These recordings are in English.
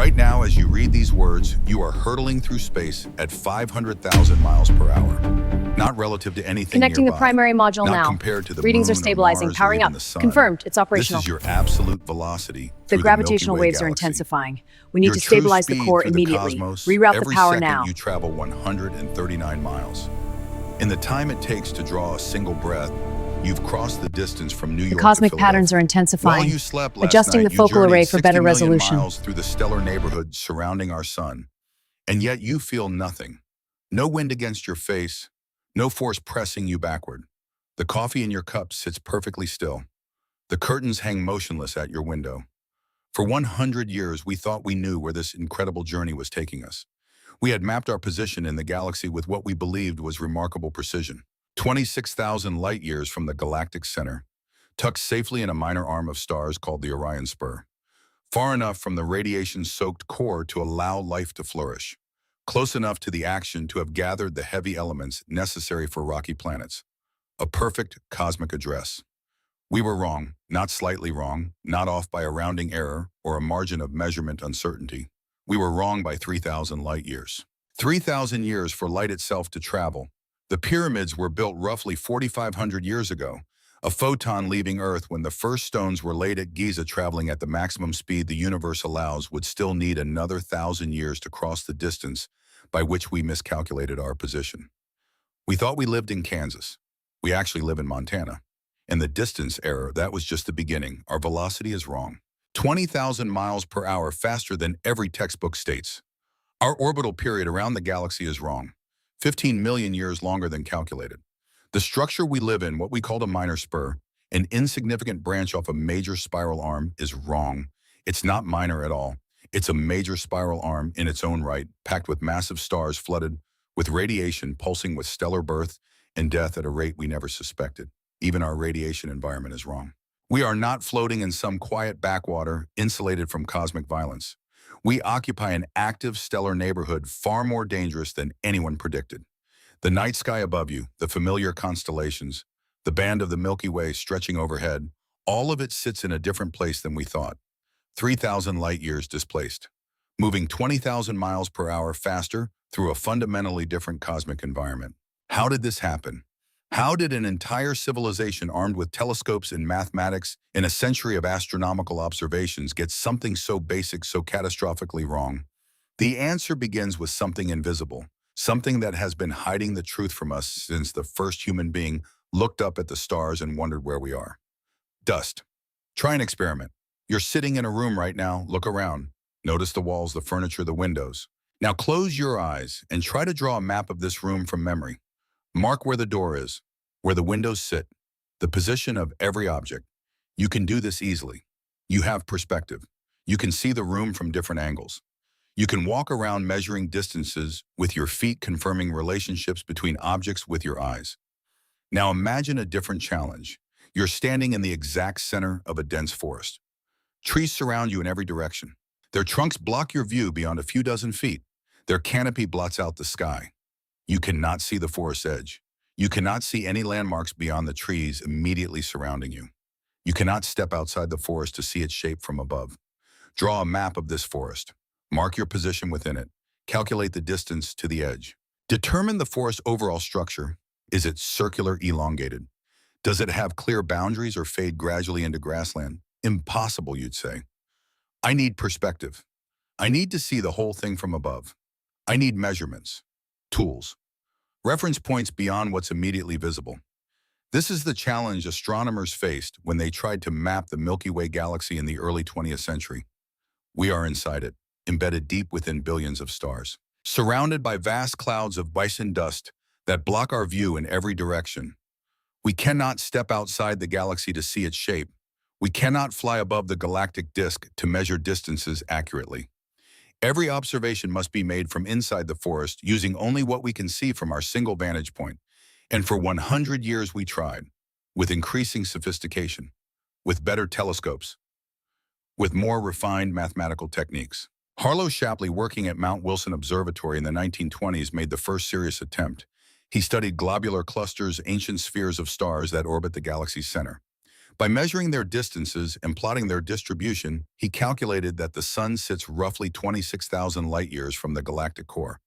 Right now, as you read these words, you are hurtling through space at 500,000 miles per hour. Not relative to anything Connecting the nearby. primary module Not now. compared to the Readings are moon or stabilizing, Mars or powering even up. the sun. Confirmed, it's operational. This is your absolute velocity The through gravitational the Milky Way waves are galaxy. intensifying. We need Your to true stabilize the speed core through the immediately. cosmos, Reroute the every power second now. you travel 139 miles. In the time it takes to draw a single breath, you've crossed the distance from New York The cosmic to patterns are Philadelphia. intensifying. While you slept last Adjusting night, the focal you journeyed array for 60 better million resolution. miles through the stellar neighborhood surrounding our sun. And yet you feel nothing. No wind against your face, no force pressing you backward. The coffee in your cup sits perfectly still. The curtains hang motionless at your window. For 100 years, we thought we knew where this incredible journey was taking us. We had mapped our position in the galaxy with what we believed was remarkable precision. 26,000 light years from the galactic center, tucked safely in a minor arm of stars called the Orion Spur. Far enough from the radiation-soaked core to allow life to flourish. Close enough to the action to have gathered the heavy elements necessary for rocky planets. A perfect cosmic address. We were wrong, not slightly wrong, not off by a rounding error or a margin of measurement uncertainty. We were wrong by 3,000 light years. 3,000 years for light itself to travel. The pyramids were built roughly 4,500 years ago. A photon leaving Earth when the first stones were laid at Giza, traveling at the maximum speed the universe allows, would still need another 1,000 years to cross the distance by which we miscalculated our position. We thought we lived in Kansas. We actually live in Montana. And the distance error, that was just the beginning. Our velocity is wrong. 20,000 miles per hour faster than every textbook states. Our orbital period around the galaxy is wrong. 15 million years longer than calculated. The structure we live in, what we call a minor spur, an insignificant branch off a major spiral arm, is wrong. It's not minor at all. It's a major spiral arm in its own right, packed with massive stars flooded with radiation, pulsing with stellar birth and death at a rate we never suspected. Even our radiation environment is wrong. We are not floating in some quiet backwater, insulated from cosmic violence. We occupy an active stellar neighborhood far more dangerous than anyone predicted. The night sky above you, the familiar constellations, the band of the Milky Way stretching overhead, all of it sits in a different place than we thought. 3,000 light years displaced, moving 20,000 miles per hour faster through a fundamentally different cosmic environment. How did this happen? How did an entire civilization armed with telescopes and mathematics in a century of astronomical observations get something so basic, so catastrophically wrong? The answer begins with something invisible, something that has been hiding the truth from us since the first human being looked up at the stars and wondered where we are. Dust. Try an experiment. You're sitting in a room right now, look around. Notice the walls, the furniture, the windows. Now close your eyes and try to draw a map of this room from memory. Mark where the door is, where the windows sit, the position of every object. You can do this easily. You have perspective. You can see the room from different angles. You can walk around measuring distances with your feet, confirming relationships between objects with your eyes. Now imagine a different challenge. You're standing in the exact center of a dense forest. Trees surround you in every direction. Their trunks block your view beyond a few dozen feet. Their canopy blots out the sky. You cannot see the forest's edge. You cannot see any landmarks beyond the trees immediately surrounding you. You cannot step outside the forest to see its shape from above. Draw a map of this forest. Mark your position within it. Calculate the distance to the edge. Determine the forest's overall structure. Is it circular, elongated? Does it have clear boundaries or fade gradually into grassland? Impossible, you'd say. I need perspective. I need to see the whole thing from above. I need measurements, tools, reference points beyond what's immediately visible. This is the challenge astronomers faced when they tried to map the Milky Way galaxy in the early 20th century. We are inside it, embedded deep within billions of stars, surrounded by vast clouds of bison dust that block our view in every direction. We cannot step outside the galaxy to see its shape. We cannot fly above the galactic disk to measure distances accurately. Every observation must be made from inside the forest using only what we can see from our single vantage point. And for 100 years we tried, with increasing sophistication, with better telescopes, with more refined mathematical techniques. Harlow Shapley, working at Mount Wilson Observatory in the 1920s, made the first serious attempt. He studied globular clusters, ancient spheres of stars that orbit the galaxy's center. By measuring their distances and plotting their distribution, he calculated that the sun sits roughly 26,000 light-years from the galactic core.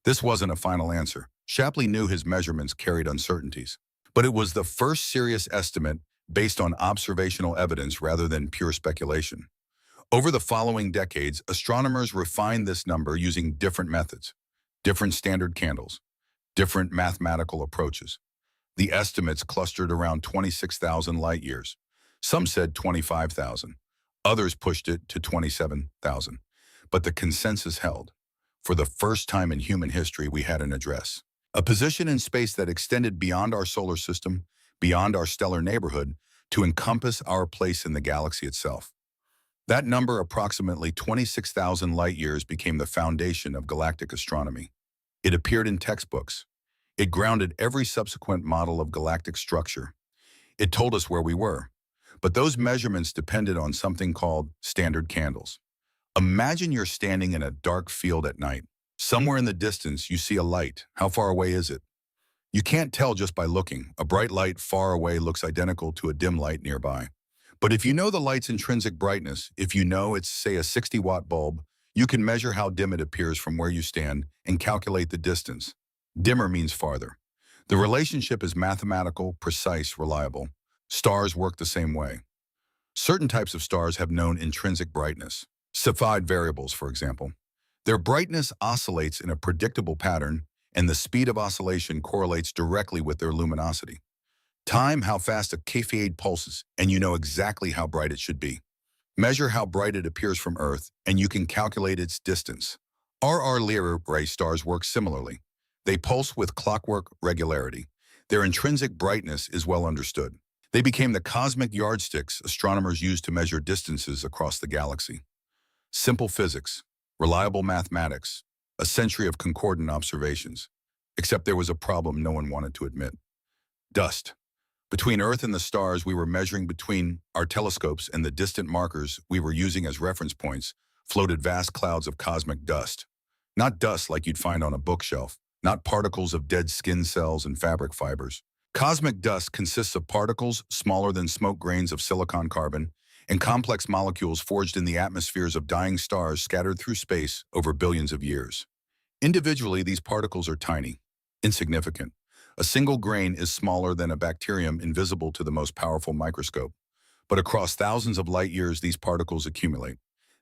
This wasn't a final answer. Shapley knew his measurements carried uncertainties. But it was the first serious estimate based on observational evidence rather than pure speculation. Over the following decades, astronomers refined this number using different methods, different standard candles, different mathematical approaches. The estimates clustered around 26,000 light-years. Some said 25,000. Others pushed it to 27,000. But the consensus held. For the first time in human history, we had an address. A position in space that extended beyond our solar system, beyond our stellar neighborhood, to encompass our place in the galaxy itself. That number, approximately 26,000 light-years, became the foundation of galactic astronomy. It appeared in textbooks. It grounded every subsequent model of galactic structure. It told us where we were. But those measurements depended on something called standard candles. Imagine you're standing in a dark field at night. Somewhere in the distance, you see a light. How far away is it? You can't tell just by looking. A bright light far away looks identical to a dim light nearby. But if you know the light's intrinsic brightness, if you know it's, say, a 60-watt bulb, you can measure how dim it appears from where you stand and calculate the distance. Dimmer means farther. The relationship is mathematical, precise, reliable. Stars work the same way. Certain types of stars have known intrinsic brightness. Cepheid variables, for example. Their brightness oscillates in a predictable pattern, and the speed of oscillation correlates directly with their luminosity. Time how fast a Cepheid pulses, and you know exactly how bright it should be. Measure how bright it appears from Earth, and you can calculate its distance. RR Lyrae stars work similarly. They pulse with clockwork regularity. Their intrinsic brightness is well understood. They became the cosmic yardsticks astronomers use to measure distances across the galaxy. Simple physics, reliable mathematics, a century of concordant observations. Except there was a problem no one wanted to admit. Dust. Between Earth and the stars we were measuring, between our telescopes and the distant markers we were using as reference points, floated vast clouds of cosmic dust. Not dust like you'd find on a bookshelf, not particles of dead skin cells and fabric fibers. Cosmic dust consists of particles smaller than smoke grains of silicon carbon and complex molecules forged in the atmospheres of dying stars scattered through space over billions of years. Individually, these particles are tiny, insignificant. A single grain is smaller than a bacterium, invisible to the most powerful microscope. But across thousands of light years, these particles accumulate.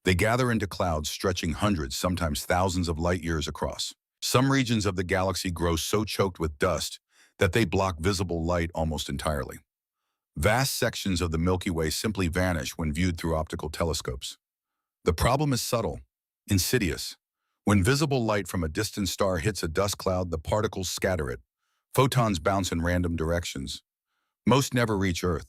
They gather into clouds stretching hundreds, sometimes thousands of light years across. Some regions of the galaxy grow so choked with dust that they block visible light almost entirely. Vast sections of the Milky Way simply vanish when viewed through optical telescopes. The problem is subtle, insidious. When visible light from a distant star hits a dust cloud, the particles scatter it. Photons bounce in random directions. Most never reach Earth.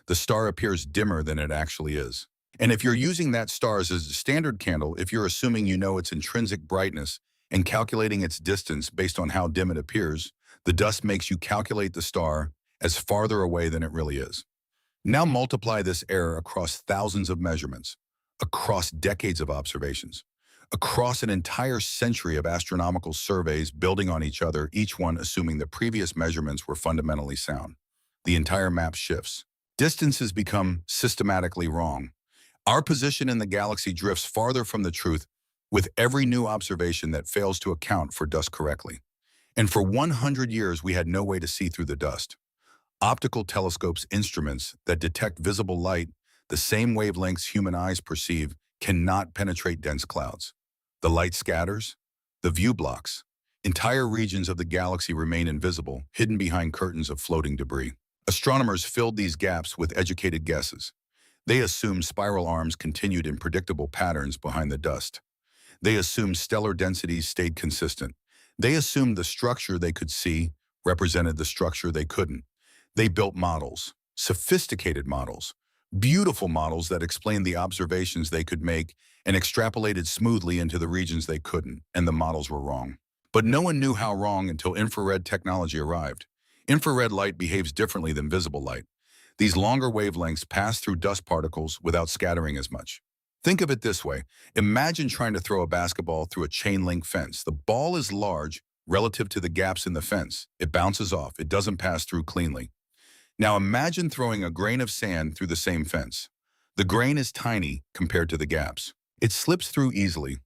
The star appears dimmer than it actually is. And if you're using that star as a standard candle, if you're assuming you know its intrinsic brightness and calculating its distance based on how dim it appears, the dust makes you calculate the star as farther away than it really is. Now multiply this error across thousands of measurements, across decades of observations, across an entire century of astronomical surveys building on each other, each one assuming the previous measurements were fundamentally sound. The entire map shifts. Distances become systematically wrong. Our position in the galaxy drifts farther from the truth with every new observation that fails to account for dust correctly. And for 100 years, we had no way to see through the dust. Optical telescopes, instruments that detect visible light, the same wavelengths human eyes perceive, cannot penetrate dense clouds. The light scatters, the view blocks. Entire regions of the galaxy remain invisible, hidden behind curtains of floating debris. Astronomers filled these gaps with educated guesses. They assumed spiral arms continued in predictable patterns behind the dust. They assumed stellar densities stayed consistent. They assumed the structure they could see represented the structure they couldn't. They built models, sophisticated models, beautiful models that explained the observations they could make and extrapolated smoothly into the regions they couldn't, and the models were wrong. But no one knew how wrong until infrared technology arrived. Infrared light behaves differently than visible light. These longer wavelengths pass through dust particles without scattering as much. Think of it this way. Imagine trying to throw a basketball through a chain-link fence. The ball is large relative to the gaps in the fence. It bounces off. It doesn't pass through cleanly. Now imagine throwing a grain of sand through the same fence. The grain is tiny compared to the gaps. It slips through easily.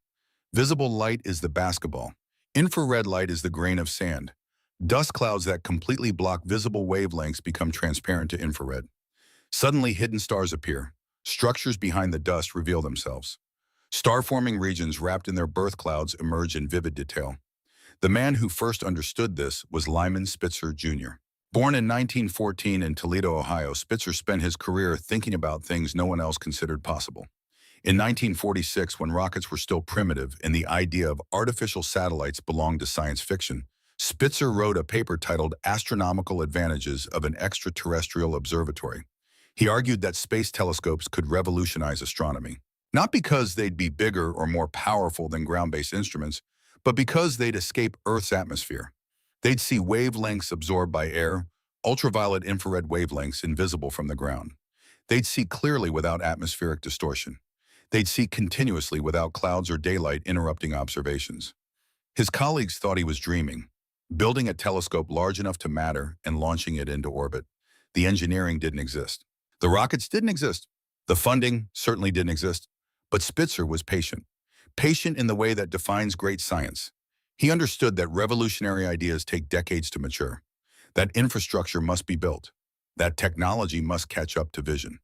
Visible light is the basketball. Infrared light is the grain of sand. Dust clouds that completely block visible wavelengths become transparent to infrared. Suddenly, hidden stars appear. Structures behind the dust reveal themselves. Star-forming regions wrapped in their birth clouds emerge in vivid detail. The man who first understood this was Lyman Spitzer, Jr. Born in 1914 in Toledo, Ohio, Spitzer spent his career thinking about things no one else considered possible. In 1946, when rockets were still primitive and the idea of artificial satellites belonged to science fiction, Spitzer wrote a paper titled Astronomical Advantages of an Extraterrestrial Observatory. He argued that space telescopes could revolutionize astronomy, not because they'd be bigger or more powerful than ground-based instruments, but because they'd escape Earth's atmosphere. They'd see wavelengths absorbed by air, ultraviolet infrared wavelengths invisible from the ground. They'd see clearly without atmospheric distortion. They'd see continuously without clouds or daylight interrupting observations. His colleagues thought he was dreaming, building a telescope large enough to matter and launching it into orbit. The engineering didn't exist. The rockets didn't exist. The funding certainly didn't exist. But Spitzer was patient. Patient in the way that defines great science. He understood that revolutionary ideas take decades to mature. That infrastructure must be built. That technology must catch up to vision.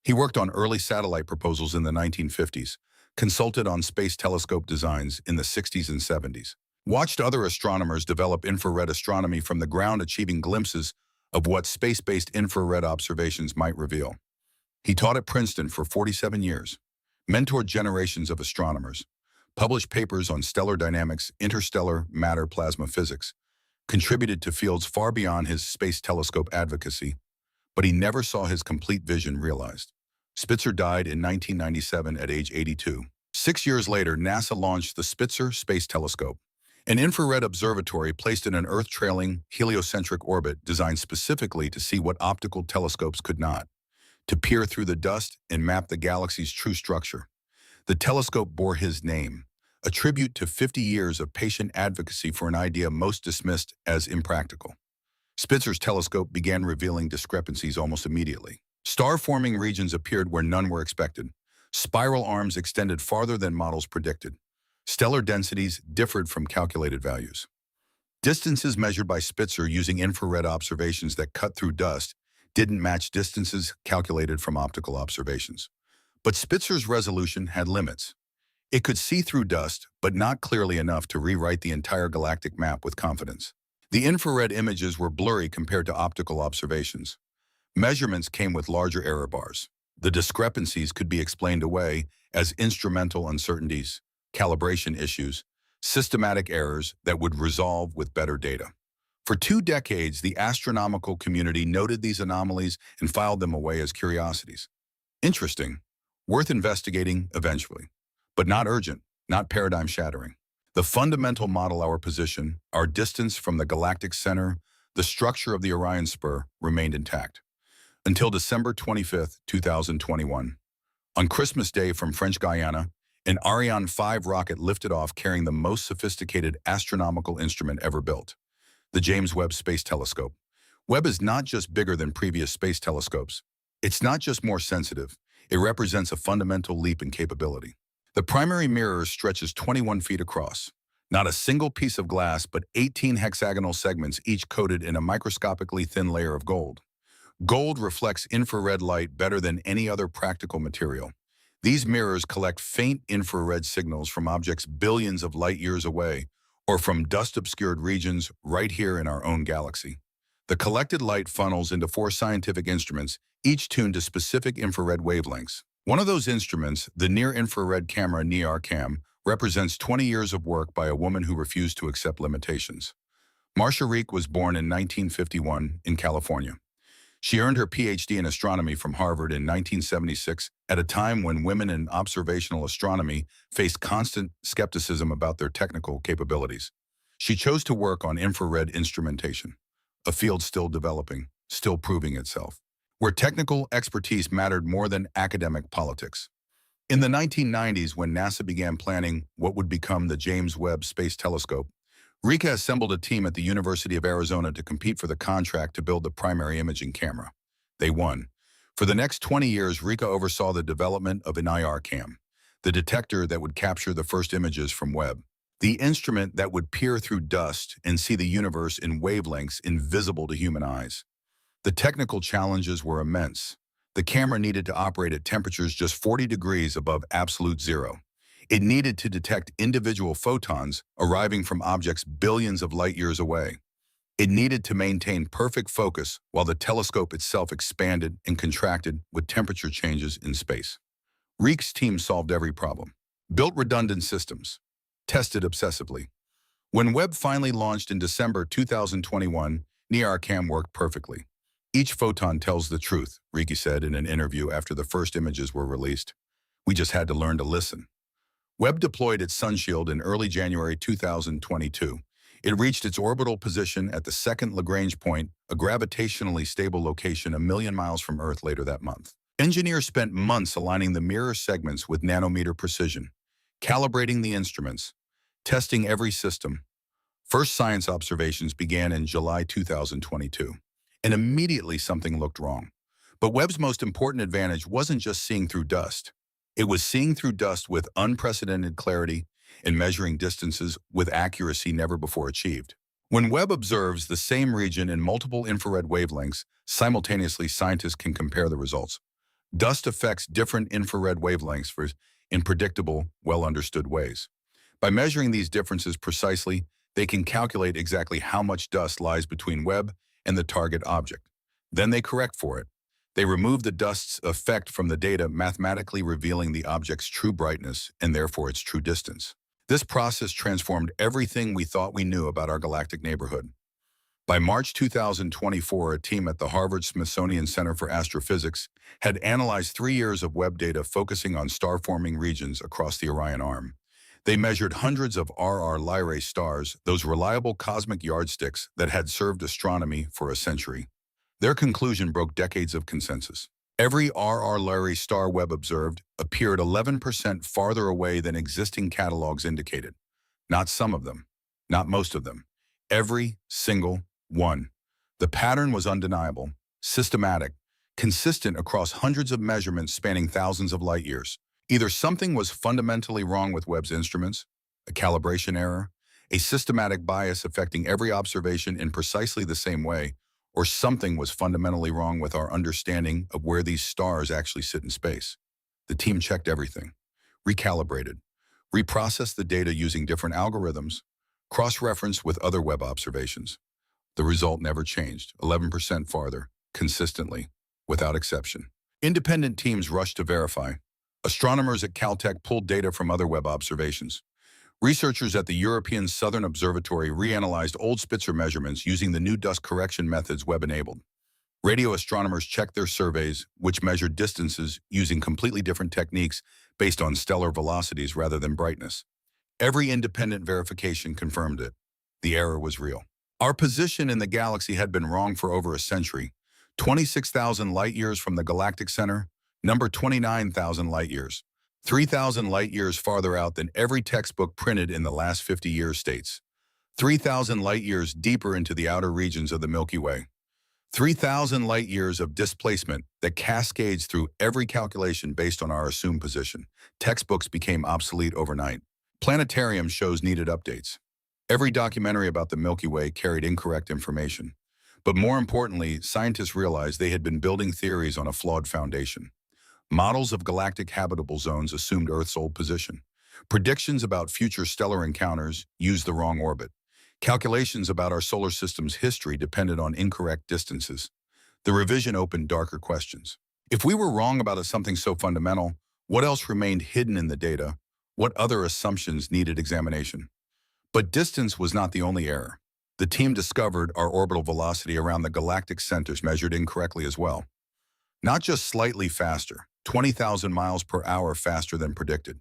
He worked on early satellite proposals in the 1950s, consulted on space telescope designs in the 60s and 70s, watched other astronomers develop infrared astronomy from the ground, achieving glimpses of what space-based infrared observations might reveal. He taught at Princeton for 47 years, mentored generations of astronomers, published papers on stellar dynamics, interstellar matter plasma physics, contributed to fields far beyond his space telescope advocacy, but he never saw his complete vision realized. Spitzer died in 1997 at age 82. 6 years later, NASA launched the Spitzer Space Telescope, an infrared observatory placed in an Earth-trailing, heliocentric orbit designed specifically to see what optical telescopes could not, to peer through the dust and map the galaxy's true structure. The telescope bore his name, a tribute to 50 years of patient advocacy for an idea most dismissed as impractical. Spitzer's telescope began revealing discrepancies almost immediately. Star-forming regions appeared where none were expected. Spiral arms extended farther than models predicted. Stellar densities differed from calculated values. Distances measured by Spitzer using infrared observations that cut through dust didn't match distances calculated from optical observations. But Spitzer's resolution had limits. It could see through dust, but not clearly enough to rewrite the entire galactic map with confidence. The infrared images were blurry compared to optical observations. Measurements came with larger error bars. The discrepancies could be explained away as instrumental uncertainties, calibration issues, systematic errors that would resolve with better data. For 2 decades, the astronomical community noted these anomalies and filed them away as curiosities. Interesting, worth investigating eventually, but not urgent, not paradigm-shattering. The fundamental model, our position, our distance from the galactic center, the structure of the Orion Spur, remained intact. Until December 25, 2021. On Christmas Day from French Guiana, an Ariane 5 rocket lifted off carrying the most sophisticated astronomical instrument ever built, the James Webb Space Telescope. Webb is not just bigger than previous space telescopes. It's not just more sensitive. It represents a fundamental leap in capability. The primary mirror stretches 21 feet across. Not a single piece of glass, but 18 hexagonal segments, each coated in a microscopically thin layer of gold. Gold reflects infrared light better than any other practical material. These mirrors collect faint infrared signals from objects billions of light years away, or from dust-obscured regions right here in our own galaxy. The collected light funnels into 4 scientific instruments, each tuned to specific infrared wavelengths. One of those instruments, the near-infrared camera NIRCam, represents 20 years of work by a woman who refused to accept limitations. Marcia Reek was born in 1951 in California. She earned her PhD in astronomy from Harvard in 1976 at a time when women in observational astronomy faced constant skepticism about their technical capabilities. She chose to work on infrared instrumentation, a field still developing, still proving itself, where technical expertise mattered more than academic politics. In the 1990s, when NASA began planning what would become the James Webb Space Telescope, Rika assembled a team at the University of Arizona to compete for the contract to build the primary imaging camera. They won. For the next 20 years, Rika oversaw the development of an IR cam, the detector that would capture the first images from Webb, the instrument that would peer through dust and see the universe in wavelengths invisible to human eyes. The technical challenges were immense. The camera needed to operate at temperatures just 40 degrees above absolute zero. It needed to detect individual photons arriving from objects billions of light years away. It needed to maintain perfect focus while the telescope itself expanded and contracted with temperature changes in space. Reek's team solved every problem, built redundant systems, tested obsessively. When Webb finally launched in December 2021, NIRCam worked perfectly. Each photon tells the truth, Riki said in an interview after the first images were released. We just had to learn to listen. Webb deployed its sunshield in early January 2022. It reached its orbital position at the second Lagrange point, a gravitationally stable location a million miles from Earth later that month. Engineers spent months aligning the mirror segments with nanometer precision, calibrating the instruments, testing every system. First science observations began in July 2022, and immediately something looked wrong. But Webb's most important advantage wasn't just seeing through dust. It was seeing through dust with unprecedented clarity and measuring distances with accuracy never before achieved. When Webb observes the same region in multiple infrared wavelengths, simultaneously scientists can compare the results. Dust affects different infrared wavelengths in predictable, well-understood ways. By measuring these differences precisely, they can calculate exactly how much dust lies between Webb and the target object. Then they correct for it. They remove the dust's effect from the data, mathematically revealing the object's true brightness and therefore its true distance. This process transformed everything we thought we knew about our galactic neighborhood. By March 2024, a team at the Harvard-Smithsonian Center for Astrophysics had analyzed 3 years of Webb data focusing on star-forming regions across the Orion Arm. They measured hundreds of RR Lyrae stars, those reliable cosmic yardsticks that had served astronomy for a century. Their conclusion broke decades of consensus. Every RR Lyrae star Webb observed appeared 11% farther away than existing catalogs indicated. Not some of them, not most of them. Every single one. The pattern was undeniable, systematic, consistent across hundreds of measurements spanning thousands of light years. Either something was fundamentally wrong with Webb's instruments, a calibration error, a systematic bias affecting every observation in precisely the same way, or something was fundamentally wrong with our understanding of where these stars actually sit in space. The team checked everything, recalibrated, reprocessed the data using different algorithms, cross-referenced with other Webb observations. The result never changed, 11% farther, consistently, without exception. Independent teams rushed to verify. Astronomers at Caltech pulled data from other Webb observations. Researchers at the European Southern Observatory reanalyzed old Spitzer measurements using the new dust correction methods Webb enabled. Radio astronomers checked their surveys, which measured distances using completely different techniques based on stellar velocities rather than brightness. Every independent verification confirmed it. The error was real. Our position in the galaxy had been wrong for over a century. 26,000 light-years from the galactic center, number 29,000 light-years. 3,000 light-years farther out than every textbook printed in the last 50 years states. 3,000 light-years deeper into the outer regions of the Milky Way. 3,000 light-years of displacement that cascades through every calculation based on our assumed position. Textbooks became obsolete overnight. Planetarium shows needed updates. Every documentary about the Milky Way carried incorrect information. But more importantly, scientists realized they had been building theories on a flawed foundation. Models of galactic habitable zones assumed Earth's old position. Predictions about future stellar encounters used the wrong orbit. Calculations about our solar system's history depended on incorrect distances. The revision opened darker questions. If we were wrong about something so fundamental, what else remained hidden in the data? What other assumptions needed examination? But distance was not the only error. The team discovered our orbital velocity around the galactic centers measured incorrectly as well. Not just slightly faster, 20,000 miles per hour faster than predicted.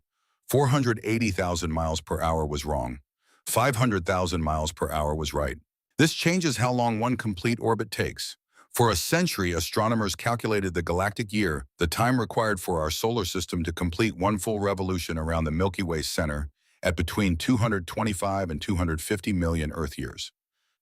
480,000 miles per hour was wrong. 500,000 miles per hour was right. This changes how long one complete orbit takes. For a century, astronomers calculated the galactic year, the time required for our solar system to complete one full revolution around the Milky Way center, at between 225 and 250 million Earth years.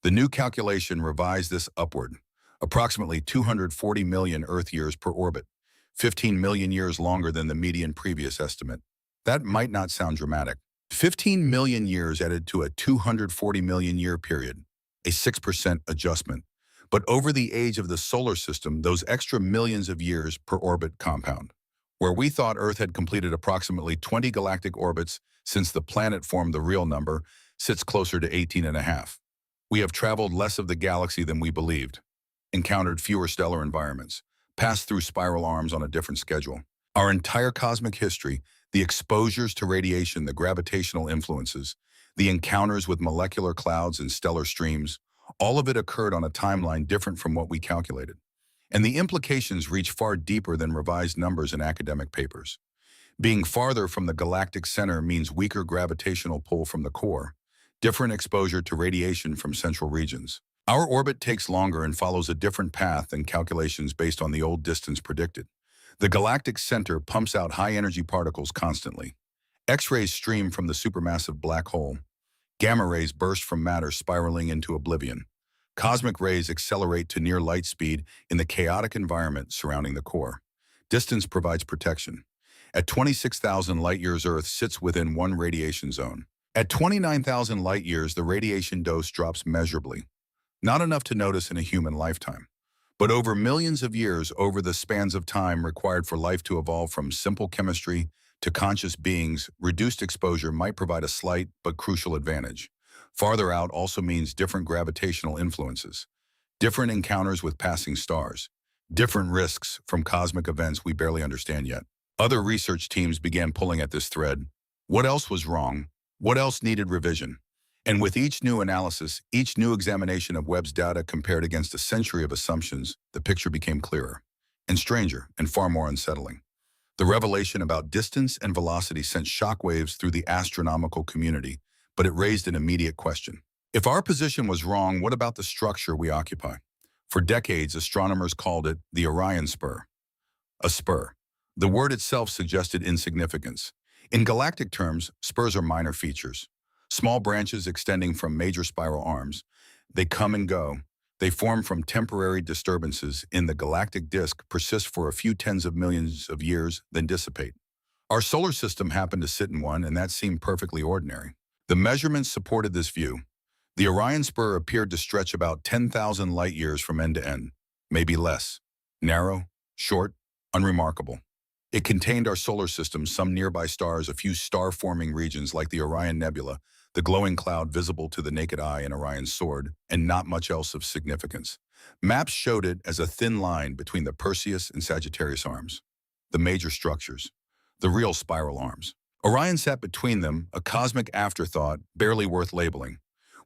The new calculation revised this upward, approximately 240 million Earth years per orbit, 15 million years longer than the median previous estimate. That might not sound dramatic. 15 million years added to a 240 million year period, a 6% adjustment. But over the age of the solar system, those extra millions of years per orbit compound. Where we thought Earth had completed approximately 20 galactic orbits since the planet formed, the real number sits closer to 18 and a half. We have traveled less of the galaxy than we believed, encountered fewer stellar environments, passed through spiral arms on a different schedule. Our entire cosmic history, the exposures to radiation, the gravitational influences, the encounters with molecular clouds and stellar streams, all of it occurred on a timeline different from what we calculated. And the implications reach far deeper than revised numbers in academic papers. Being farther from the galactic center means weaker gravitational pull from the core, different exposure to radiation from central regions. Our orbit takes longer and follows a different path than calculations based on the old distance predicted. The galactic center pumps out high-energy particles constantly. X-rays stream from the supermassive black hole. Gamma rays burst from matter spiraling into oblivion. Cosmic rays accelerate to near light speed in the chaotic environment surrounding the core. Distance provides protection. At 26,000 light-years, Earth sits within one radiation zone. At 29,000 light-years, the radiation dose drops measurably. Not enough to notice in a human lifetime. But over millions of years, over the spans of time required for life to evolve from simple chemistry to conscious beings, reduced exposure might provide a slight but crucial advantage. Farther out also means different gravitational influences, different encounters with passing stars, different risks from cosmic events we barely understand yet. Other research teams began pulling at this thread. What else was wrong? What else needed revision? And with each new analysis, each new examination of Webb's data compared against a century of assumptions, the picture became clearer, and stranger, and far more unsettling. The revelation about distance and velocity sent shockwaves through the astronomical community, but it raised an immediate question. If our position was wrong, what about the structure we occupy? For decades, astronomers called it the Orion Spur. A spur. The word itself suggested insignificance. In galactic terms, spurs are minor features. Small branches extending from major spiral arms. They come and go. They form from temporary disturbances in the galactic disk, persist for a few tens of millions of years, then dissipate. Our solar system happened to sit in one, and that seemed perfectly ordinary. The measurements supported this view. The Orion Spur appeared to stretch about 10,000 light-years from end to end, maybe less. Narrow, short, unremarkable. It contained our solar system, some nearby stars, a few star-forming regions like the Orion Nebula, the glowing cloud visible to the naked eye in Orion's sword, and not much else of significance. Maps showed it as a thin line between the Perseus and Sagittarius arms, the major structures, the real spiral arms. Orion sat between them, a cosmic afterthought, barely worth labeling.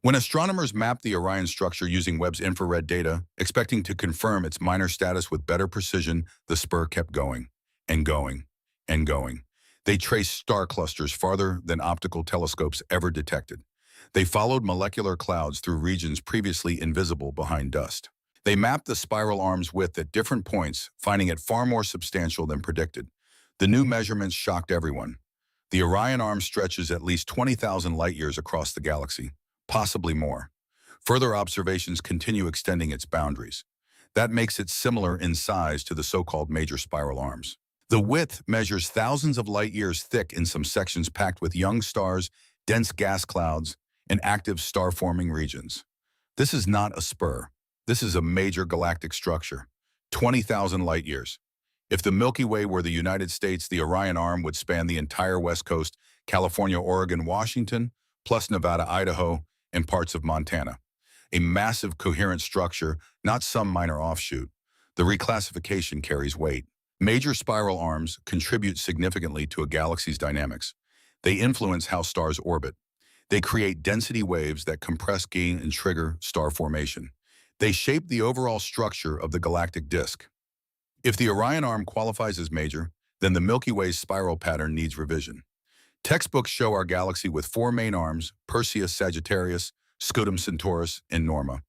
When astronomers mapped the Orion structure using Webb's infrared data, expecting to confirm its minor status with better precision, the spur kept going, and going, and going. They traced star clusters farther than optical telescopes ever detected. They followed molecular clouds through regions previously invisible behind dust. They mapped the spiral arm's width at different points, finding it far more substantial than predicted. The new measurements shocked everyone. The Orion arm stretches at least 20,000 light-years across the galaxy, possibly more. Further observations continue extending its boundaries. That makes it similar in size to the so-called major spiral arms. The width measures thousands of light-years thick in some sections packed with young stars, dense gas clouds, and active star-forming regions. This is not a spur. This is a major galactic structure, 20,000 light-years. If the Milky Way were the United States, the Orion Arm would span the entire West Coast, California, Oregon, Washington, plus Nevada, Idaho, and parts of Montana. A massive, coherent structure, not some minor offshoot. The reclassification carries weight. Major spiral arms contribute significantly to a galaxy's dynamics. They influence how stars orbit. They create density waves that compress, gain, and trigger star formation. They shape the overall structure of the galactic disk. If the Orion Arm qualifies as major, then the Milky Way's spiral pattern needs revision. Textbooks show our galaxy with 4 main arms: Perseus, Sagittarius, Scutum, Centaurus, and Norma.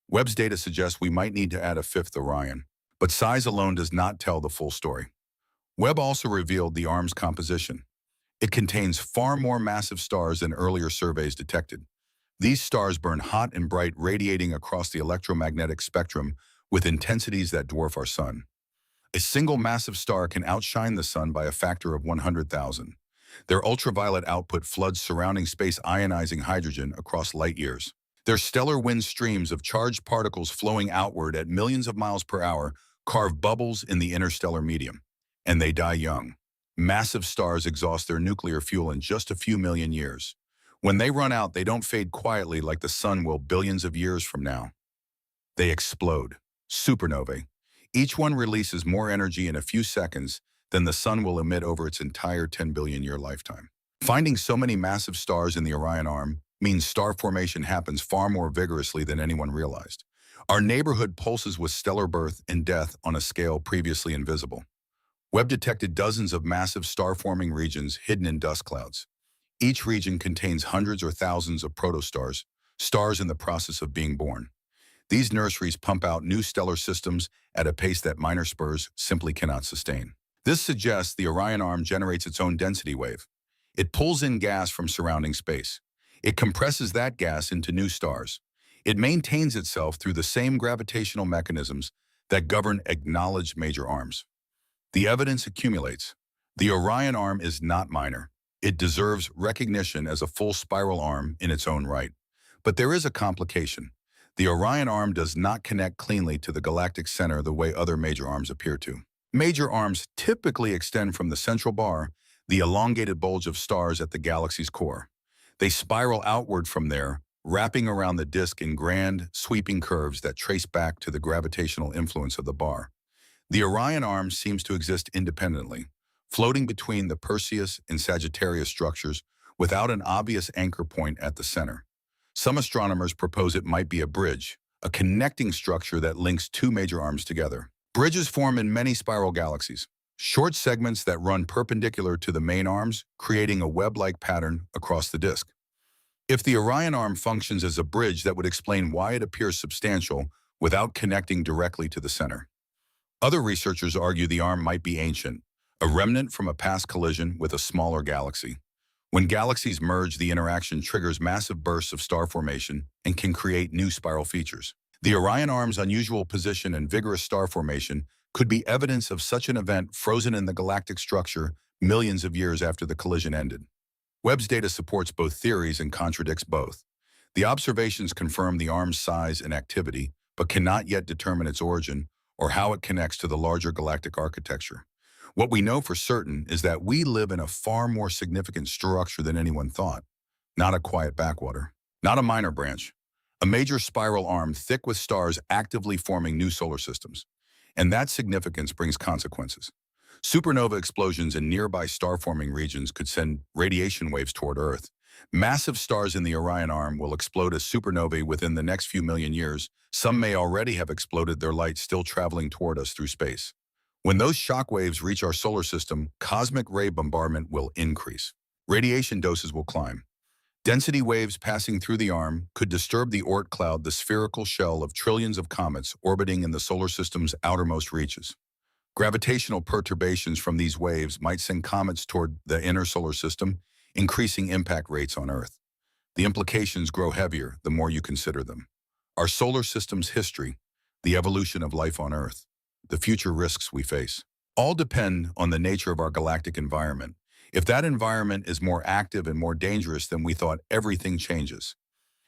Webb's data suggests we might need to add a 5th Orion. But size alone does not tell the full story. Webb also revealed the arm's composition. It contains far more massive stars than earlier surveys detected. These stars burn hot and bright, radiating across the electromagnetic spectrum with intensities that dwarf our sun. A single massive star can outshine the sun by a factor of 100,000. Their ultraviolet output floods surrounding space, ionizing hydrogen across light years. Their stellar wind streams of charged particles flowing outward at millions of miles per hour carve bubbles in the interstellar medium, and they die young. Massive stars exhaust their nuclear fuel in just a few million years. When they run out, they don't fade quietly like the sun will billions of years from now. They explode. Supernovae. Each one releases more energy in a few seconds than the sun will emit over its entire 10 billion year lifetime. Finding so many massive stars in the Orion Arm means star formation happens far more vigorously than anyone realized. Our neighborhood pulses with stellar birth and death on a scale previously invisible. Webb detected dozens of massive star-forming regions hidden in dust clouds. Each region contains hundreds or thousands of protostars, stars in the process of being born. These nurseries pump out new stellar systems at a pace that minor spurs simply cannot sustain. This suggests the Orion Arm generates its own density wave. It pulls in gas from surrounding space. It compresses that gas into new stars. It maintains itself through the same gravitational mechanisms that govern acknowledged major arms. The evidence accumulates. The Orion Arm is not minor. It deserves recognition as a full spiral arm in its own right. But there is a complication. The Orion Arm does not connect cleanly to the galactic center the way other major arms appear to. Major arms typically extend from the central bar, the elongated bulge of stars at the galaxy's core. They spiral outward from there, wrapping around the disk in grand, sweeping curves that trace back to the gravitational influence of the bar. The Orion Arm seems to exist independently, floating between the Perseus and Sagittarius structures without an obvious anchor point at the center. Some astronomers propose it might be a bridge, a connecting structure that links two major arms together. Bridges form in many spiral galaxies, short segments that run perpendicular to the main arms, creating a web-like pattern across the disk. If the Orion Arm functions as a bridge, that would explain why it appears substantial without connecting directly to the center. Other researchers argue the arm might be ancient, a remnant from a past collision with a smaller galaxy. When galaxies merge, the interaction triggers massive bursts of star formation and can create new spiral features. The Orion Arm's unusual position and vigorous star formation could be evidence of such an event frozen in the galactic structure millions of years after the collision ended. Webb's data supports both theories and contradicts both. The observations confirm the arm's size and activity, but cannot yet determine its origin or how it connects to the larger galactic architecture. What we know for certain is that we live in a far more significant structure than anyone thought. Not a quiet backwater, not a minor branch, a major spiral arm thick with stars actively forming new solar systems. And that significance brings consequences. Supernova explosions in nearby star-forming regions could send radiation waves toward Earth. Massive stars in the Orion Arm will explode as supernovae within the next few million years. Some may already have exploded, their light still traveling toward us through space. When those shock waves reach our solar system, cosmic ray bombardment will increase. Radiation doses will climb. Density waves passing through the arm could disturb the Oort cloud, the spherical shell of trillions of comets orbiting in the solar system's outermost reaches. Gravitational perturbations from these waves might send comets toward the inner solar system, increasing impact rates on Earth. The implications grow heavier the more you consider them. Our solar system's history, the evolution of life on Earth, the future risks we face, all depend on the nature of our galactic environment. If that environment is more active and more dangerous than we thought, everything changes.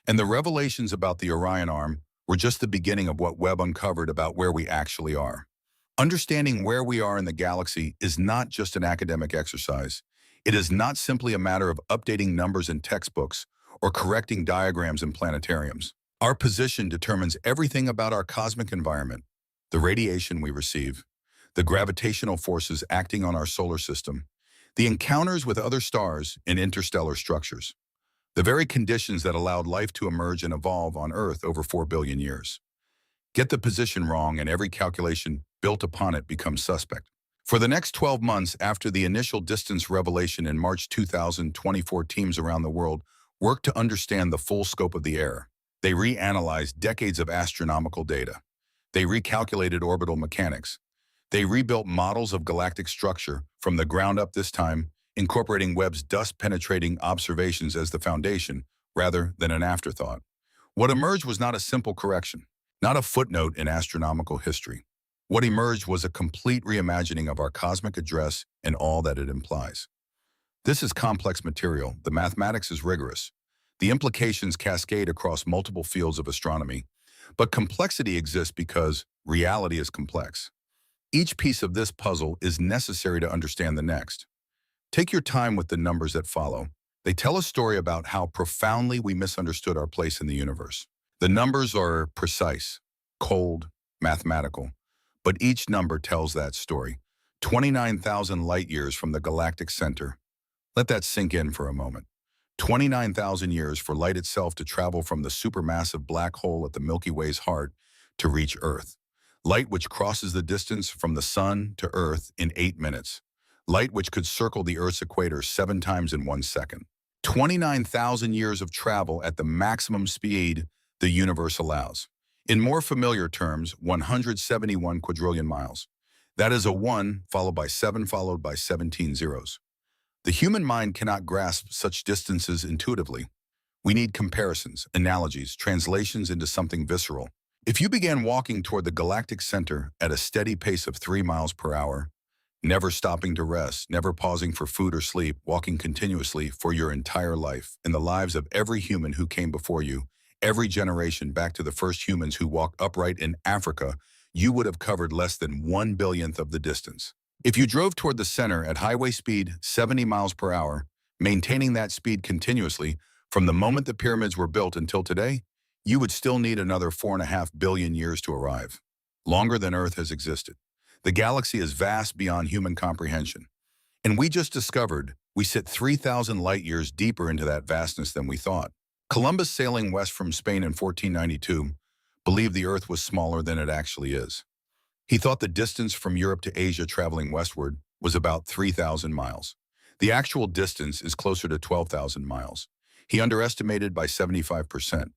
And the revelations about the Orion Arm were just the beginning of what Webb uncovered about where we actually are. Understanding where we are in the galaxy is not just an academic exercise. It is not simply a matter of updating numbers in textbooks or correcting diagrams in planetariums. Our position determines everything about our cosmic environment, the radiation we receive, the gravitational forces acting on our solar system, the encounters with other stars and interstellar structures, the very conditions that allowed life to emerge and evolve on Earth over 4 billion years. Get the position wrong and every calculation built upon it becomes suspect. For the next 12 months after the initial distance revelation in March 2024, teams around the world worked to understand the full scope of the error. They reanalyzed decades of astronomical data. They recalculated orbital mechanics. They rebuilt models of galactic structure from the ground up, this time incorporating Webb's dust-penetrating observations as the foundation rather than an afterthought. What emerged was not a simple correction, not a footnote in astronomical history. What emerged was a complete reimagining of our cosmic address and all that it implies. This is complex material, the mathematics is rigorous. The implications cascade across multiple fields of astronomy, but complexity exists because reality is complex. Each piece of this puzzle is necessary to understand the next. Take your time with the numbers that follow. They tell a story about how profoundly we misunderstood our place in the universe. The numbers are precise, cold, mathematical, but each number tells that story. 29,000 light years from the galactic center. Let that sink in for a moment. 29,000 years for light itself to travel from the supermassive black hole at the Milky Way's heart to reach Earth. Light which crosses the distance from the Sun to Earth in 8 minutes. Light which could circle the Earth's equator 7 times in 1 second. 29,000 years of travel at the maximum speed the universe allows. In more familiar terms, 171 quadrillion miles. That is a 1 followed by 7 followed by 17 zeros. The human mind cannot grasp such distances intuitively. We need comparisons, analogies, translations into something visceral. If you began walking toward the galactic center at a steady pace of 3 miles per hour, never stopping to rest, never pausing for food or sleep, walking continuously for your entire life, in the lives of every human who came before you, every generation back to the first humans who walked upright in Africa, you would have covered less than 1/billionth of the distance. If you drove toward the center at highway speed, 70 miles per hour, maintaining that speed continuously from the moment the pyramids were built until today, you would still need another 4.5 billion years to arrive. Longer than Earth has existed. The galaxy is vast beyond human comprehension. And we just discovered we sit 3,000 light years deeper into that vastness than we thought. Columbus, sailing west from Spain in 1492, believed the Earth was smaller than it actually is. He thought the distance from Europe to Asia traveling westward was about 3,000 miles. The actual distance is closer to 12,000 miles. He underestimated by 75%.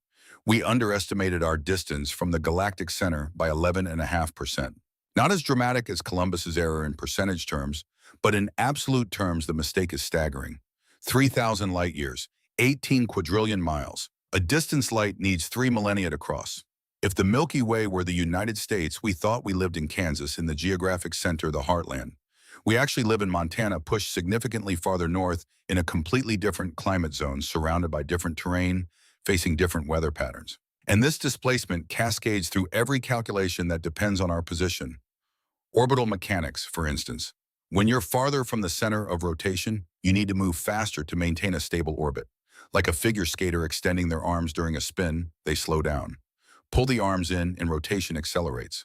We underestimated our distance from the galactic center by 11.5%. Not as dramatic as Columbus's error in percentage terms, but in absolute terms, the mistake is staggering. 3,000 light years, 18 quadrillion miles. A distance light needs 3 millennia to cross. If the Milky Way were the United States, we thought we lived in Kansas, in the geographic center, the heartland. We actually live in Montana, pushed significantly farther north in a completely different climate zone, surrounded by different terrain, facing different weather patterns. And this displacement cascades through every calculation that depends on our position. Orbital mechanics, for instance. When you're farther from the center of rotation, you need to move faster to maintain a stable orbit. Like a figure skater extending their arms during a spin, they slow down. Pull the arms in and rotation accelerates.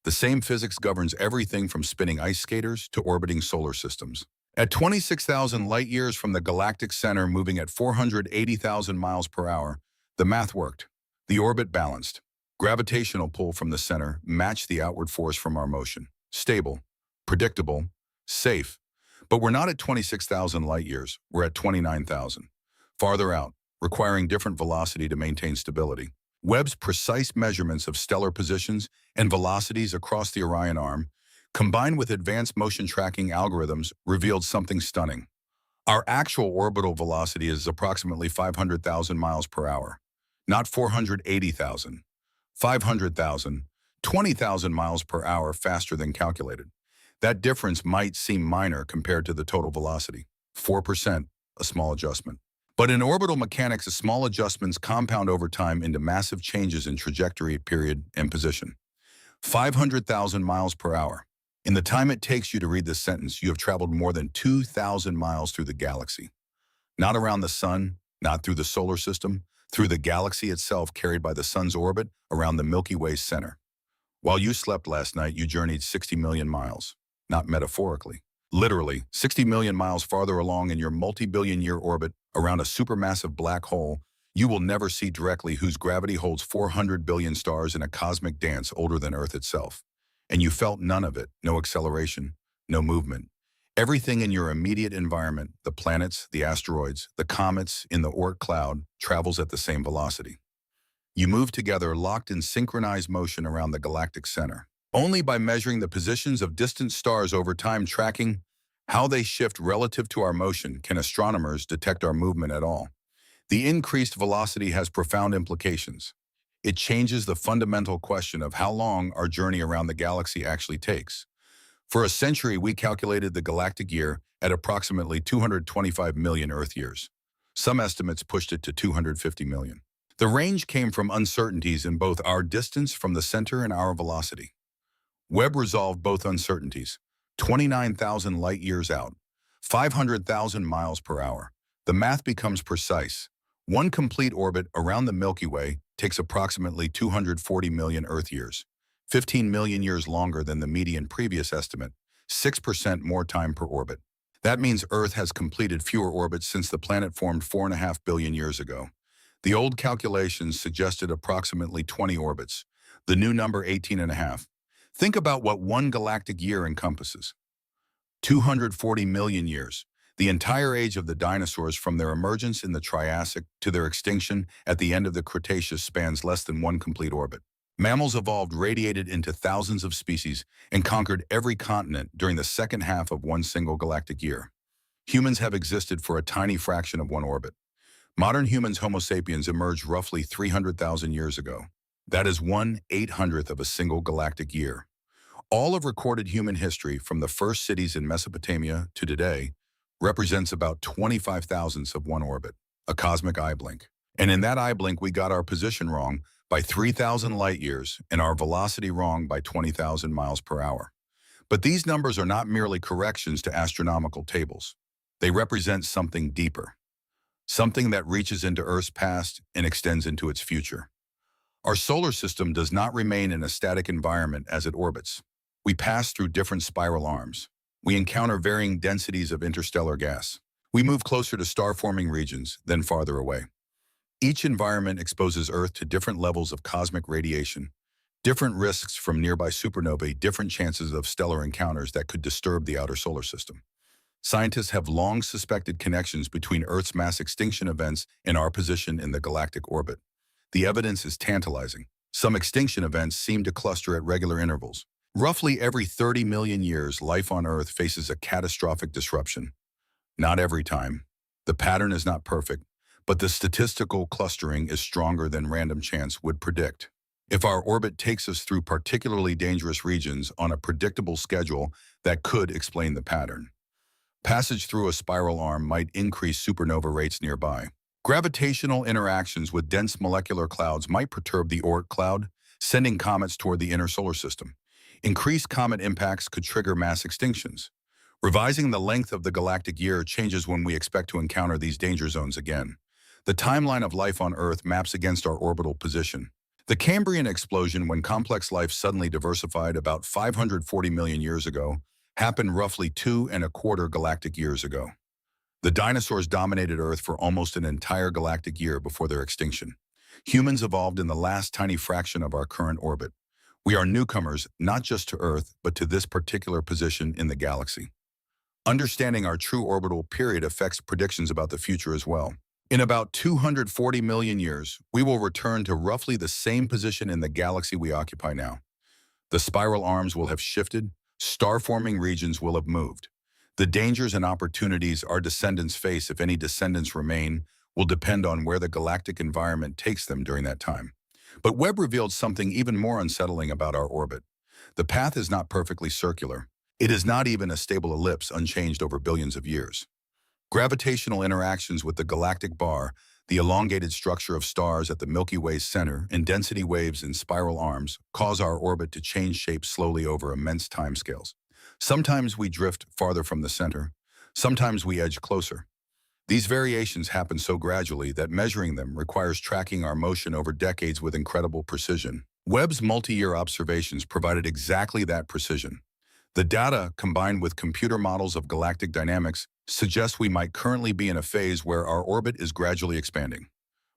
The same physics governs everything from spinning ice skaters to orbiting solar systems. At 26,000 light years from the galactic center, moving at 480,000 miles per hour, the math worked. The orbit balanced. Gravitational pull from the center matched the outward force from our motion. Stable, predictable, safe. But we're not at 26,000 light years, we're at 29,000. Farther out, requiring different velocity to maintain stability. Webb's precise measurements of stellar positions and velocities across the Orion Arm, combined with advanced motion tracking algorithms, revealed something stunning. Our actual orbital velocity is approximately 500,000 miles per hour, not 480,000. 500,000, 20,000 miles per hour faster than calculated. That difference might seem minor compared to the total velocity. 4%, a small adjustment. But in orbital mechanics, small adjustments compound over time into massive changes in trajectory, period, and position. 500,000 miles per hour. In the time it takes you to read this sentence, you have traveled more than 2,000 miles through the galaxy. Not around the sun, not through the solar system, through the galaxy itself, carried by the sun's orbit around the Milky Way's center. While you slept last night, you journeyed 60 million miles, not metaphorically. Literally, 60 million miles farther along in your multi-billion-year orbit around a supermassive black hole you will never see directly, whose gravity holds 400 billion stars in a cosmic dance older than Earth itself. And you felt none of it, no acceleration, no movement. Everything in your immediate environment, the planets, the asteroids, the comets in the Oort cloud, travels at the same velocity. You move together, locked in synchronized motion around the galactic center. Only by measuring the positions of distant stars over time, tracking How they shift relative to our motion. Can astronomers detect our movement at all? The increased velocity has profound implications. It changes the fundamental question of how long our journey around the galaxy actually takes. For a century, we calculated the galactic year at approximately 225 million Earth years. Some estimates pushed it to 250 million. The range came from uncertainties in both our distance from the center and our velocity. Webb resolved both uncertainties, 29,000 light-years out, 500,000 miles per hour. The math becomes precise. One complete orbit around the Milky Way takes approximately 240 million Earth years, 15 million years longer than the median previous estimate, 6% more time per orbit. That means Earth has completed fewer orbits since the planet formed 4.5 billion years ago. The old calculations suggested approximately 20 orbits, the new number 18.5. Think about what one galactic year encompasses. 240 million years, the entire age of the dinosaurs from their emergence in the Triassic to their extinction at the end of the Cretaceous spans less than one complete orbit. Mammals evolved, radiated into thousands of species, and conquered every continent during the second half of one single galactic year. Humans have existed for a tiny fraction of one orbit. Modern humans, Homo sapiens, emerged roughly 300,000 years ago. That is 1/800th of a single galactic year. All of recorded human history, from the first cities in Mesopotamia to today, represents about 25 thousandths of one orbit, a cosmic eye blink. And in that eye blink, we got our position wrong by 3,000 light years and our velocity wrong by 20,000 miles per hour. But these numbers are not merely corrections to astronomical tables. They represent something deeper, something that reaches into Earth's past and extends into its future. Our solar system does not remain in a static environment as it orbits. We pass through different spiral arms. We encounter varying densities of interstellar gas. We move closer to star-forming regions, then farther away. Each environment exposes Earth to different levels of cosmic radiation, different risks from nearby supernovae, different chances of stellar encounters that could disturb the outer solar system. Scientists have long suspected connections between Earth's mass extinction events and our position in the galactic orbit. The evidence is tantalizing. Some extinction events seem to cluster at regular intervals. Roughly every 30 million years, life on Earth faces a catastrophic disruption. Not every time. The pattern is not perfect, but the statistical clustering is stronger than random chance would predict. If our orbit takes us through particularly dangerous regions on a predictable schedule, that could explain the pattern. Passage through a spiral arm might increase supernova rates nearby. Gravitational interactions with dense molecular clouds might perturb the Oort cloud, sending comets toward the inner solar system. Increased comet impacts could trigger mass extinctions. Revising the length of the galactic year changes when we expect to encounter these danger zones again. The timeline of life on Earth maps against our orbital position. The Cambrian explosion, when complex life suddenly diversified about 540 million years ago, happened roughly 2.25 galactic years ago. The dinosaurs dominated Earth for almost an entire galactic year before their extinction. Humans evolved in the last tiny fraction of our current orbit. We are newcomers, not just to Earth, but to this particular position in the galaxy. Understanding our true orbital period affects predictions about the future as well. In about 240 million years, we will return to roughly the same position in the galaxy we occupy now. The spiral arms will have shifted, star-forming regions will have moved. The dangers and opportunities our descendants face, if any descendants remain, will depend on where the galactic environment takes them during that time. But Webb revealed something even more unsettling about our orbit. The path is not perfectly circular. It is not even a stable ellipse unchanged over billions of years. Gravitational interactions with the galactic bar, the elongated structure of stars at the Milky Way's center, and density waves in spiral arms cause our orbit to change shape slowly over immense timescales. Sometimes we drift farther from the center. Sometimes we edge closer. These variations happen so gradually that measuring them requires tracking our motion over decades with incredible precision. Webb's multi-year observations provided exactly that precision. The data, combined with computer models of galactic dynamics, suggest we might currently be in a phase where our orbit is gradually expanding,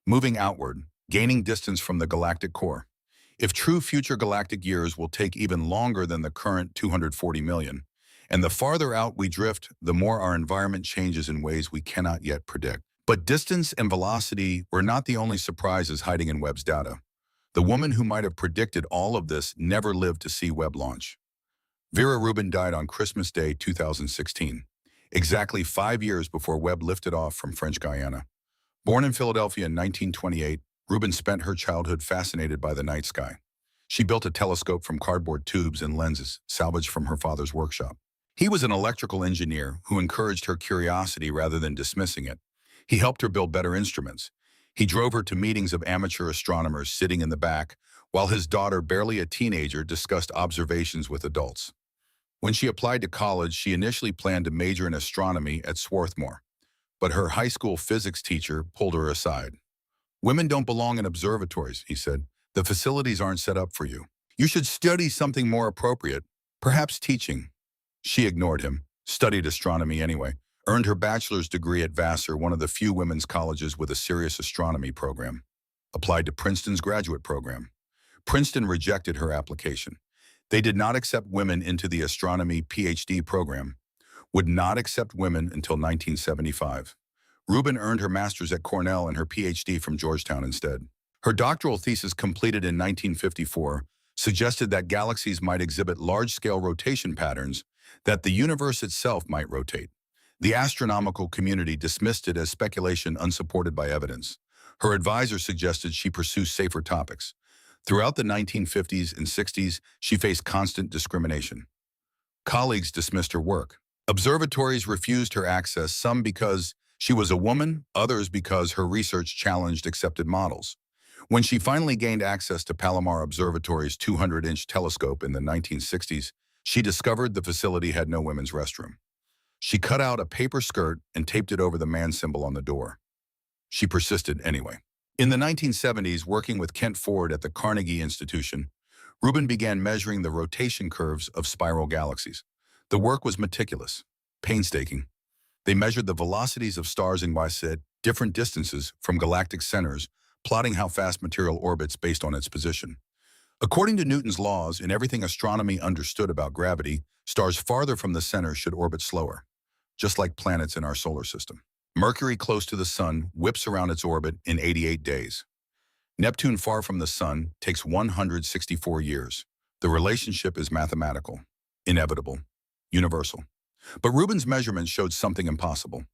moving outward, gaining distance from the galactic core. If true, future galactic years will take even longer than the current 240 million, and the farther out we drift, the more our environment changes in ways we cannot yet predict. But distance and velocity were not the only surprises hiding in Webb's data. The woman who might have predicted all of this never lived to see Webb launch. Vera Rubin died on Christmas Day 2016. exactly 5 years before Webb lifted off from French Guiana. Born in Philadelphia in 1928, Rubin spent her childhood fascinated by the night sky. She built a telescope from cardboard tubes and lenses salvaged from her father's workshop. He was an electrical engineer who encouraged her curiosity rather than dismissing it. He helped her build better instruments. He drove her to meetings of amateur astronomers sitting in the back, while his daughter, barely a teenager, discussed observations with adults. When she applied to college, she initially planned to major in astronomy at Swarthmore, but her high school physics teacher pulled her aside. "Women don't belong in observatories," he said. "The facilities aren't set up for you. You should study something more appropriate, perhaps teaching." She ignored him, studied astronomy anyway, earned her bachelor's degree at Vassar, one of the few women's colleges with a serious astronomy program. Applied to Princeton's graduate program. Princeton rejected her application. They did not accept women into the astronomy PhD program. Would not accept women until 1975. Rubin earned her master's at Cornell and her PhD from Georgetown instead. Her doctoral thesis, completed in 1954, suggested that galaxies might exhibit large-scale rotation patterns, that the universe itself might rotate. The astronomical community dismissed it as speculation unsupported by evidence. Her advisor suggested she pursue safer topics. Throughout the 1950s and 60s, she faced constant discrimination. Colleagues dismissed her work. Observatories refused her access, some because she was a woman, others because her research challenged accepted models. When she finally gained access to Palomar Observatory's 200-inch telescope in the 1960s, she discovered the facility had no women's restroom. She cut out a paper skirt and taped it over the man symbol on the door. She persisted anyway. In the 1970s, working with Kent Ford at the Carnegie Institution, Rubin began measuring the rotation curves of spiral galaxies. The work was meticulous, painstaking. They measured the velocities of stars in at different distances from galactic centers, plotting how fast material orbits based on its position. According to Newton's laws, in everything astronomy understood about gravity, stars farther from the center should orbit slower, just like planets in our solar system. Mercury, close to the sun, whips around its orbit in 88 days. Neptune, far from the sun, takes 164 years. The relationship is mathematical, inevitable, universal. But Rubin's measurements showed something impossible.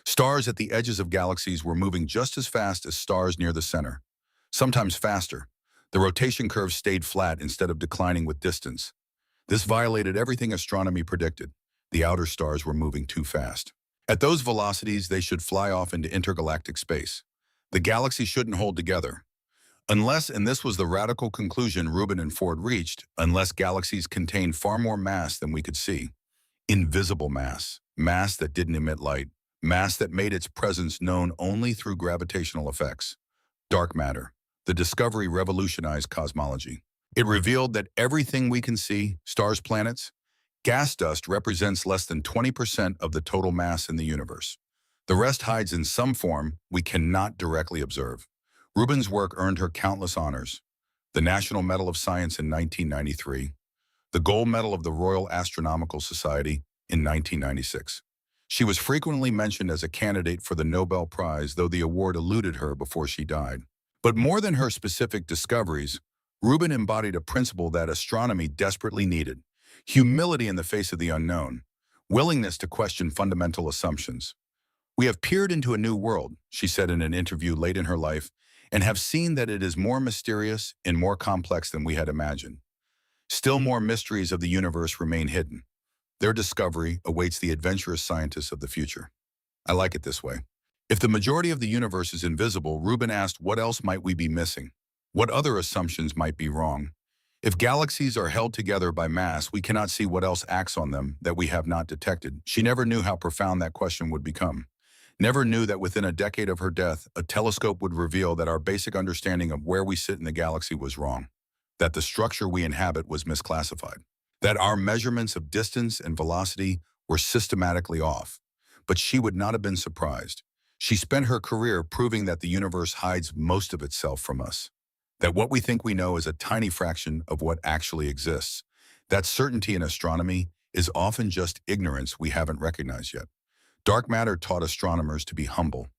Stars at the edges of galaxies were moving just as fast as stars near the center, sometimes faster. The rotation curve stayed flat instead of declining with distance. This violated everything astronomy predicted. The outer stars were moving too fast. At those velocities, they should fly off into intergalactic space. The galaxy shouldn't hold together. Unless, and this was the radical conclusion Rubin and Ford reached, unless galaxies contained far more mass than we could see. Invisible mass, mass that didn't emit light, mass that made its presence known only through gravitational effects. Dark matter. The discovery revolutionized cosmology. It revealed that everything we can see, stars, planets, gas dust, represents less than 20% of the total mass in the universe. The rest hides in some form we cannot directly observe. Rubin's work earned her countless honors: the National Medal of Science in 1993, the Gold Medal of the Royal Astronomical Society in 1996. She was frequently mentioned as a candidate for the Nobel Prize, though the award eluded her before she died. But more than her specific discoveries, Rubin embodied a principle that astronomy desperately needed: humility in the face of the unknown, willingness to question fundamental assumptions. "We have peered into a new world," she said in an interview late in her life, "and have seen that it is more mysterious and more complex than we had imagined. Still more mysteries of the universe remain hidden. Their discovery awaits the adventurous scientists of the future." I like it this way. If the majority of the universe is invisible, Rubin asked, what else might we be missing? What other assumptions might be wrong? If galaxies are held together by mass, we cannot see what else acts on them that we have not detected. She never knew how profound that question would become. Never knew that within a decade of her death, a telescope would reveal that our basic understanding of where we sit in the galaxy was wrong, that the structure we inhabit was misclassified, that our measurements of distance and velocity were systematically off. But she would not have been surprised. She spent her career proving that the universe hides most of itself from us, that what we think we know is a tiny fraction of what actually exists. That certainty in astronomy is often just ignorance we haven't recognized yet. Dark matter taught astronomers to be humble,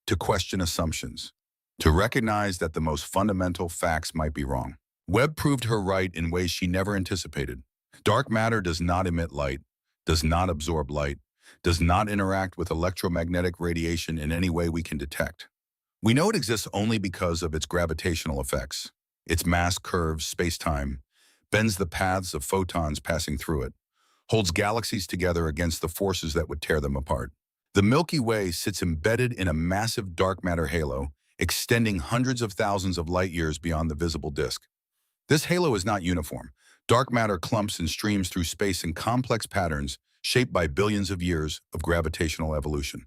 to question assumptions, to recognize that the most fundamental facts might be wrong. Webb proved her right in ways she never anticipated. Dark matter does not emit light, does not absorb light, does not interact with electromagnetic radiation in any way we can detect. We know it exists only because of its gravitational effects. Its mass curves space-time, bends the paths of photons passing through it, holds galaxies together against the forces that would tear them apart. The Milky Way sits embedded in a massive dark matter halo, extending hundreds of thousands of light years beyond the visible disk. This halo is not uniform. Dark matter clumps and streams through space in complex patterns shaped by billions of years of gravitational evolution.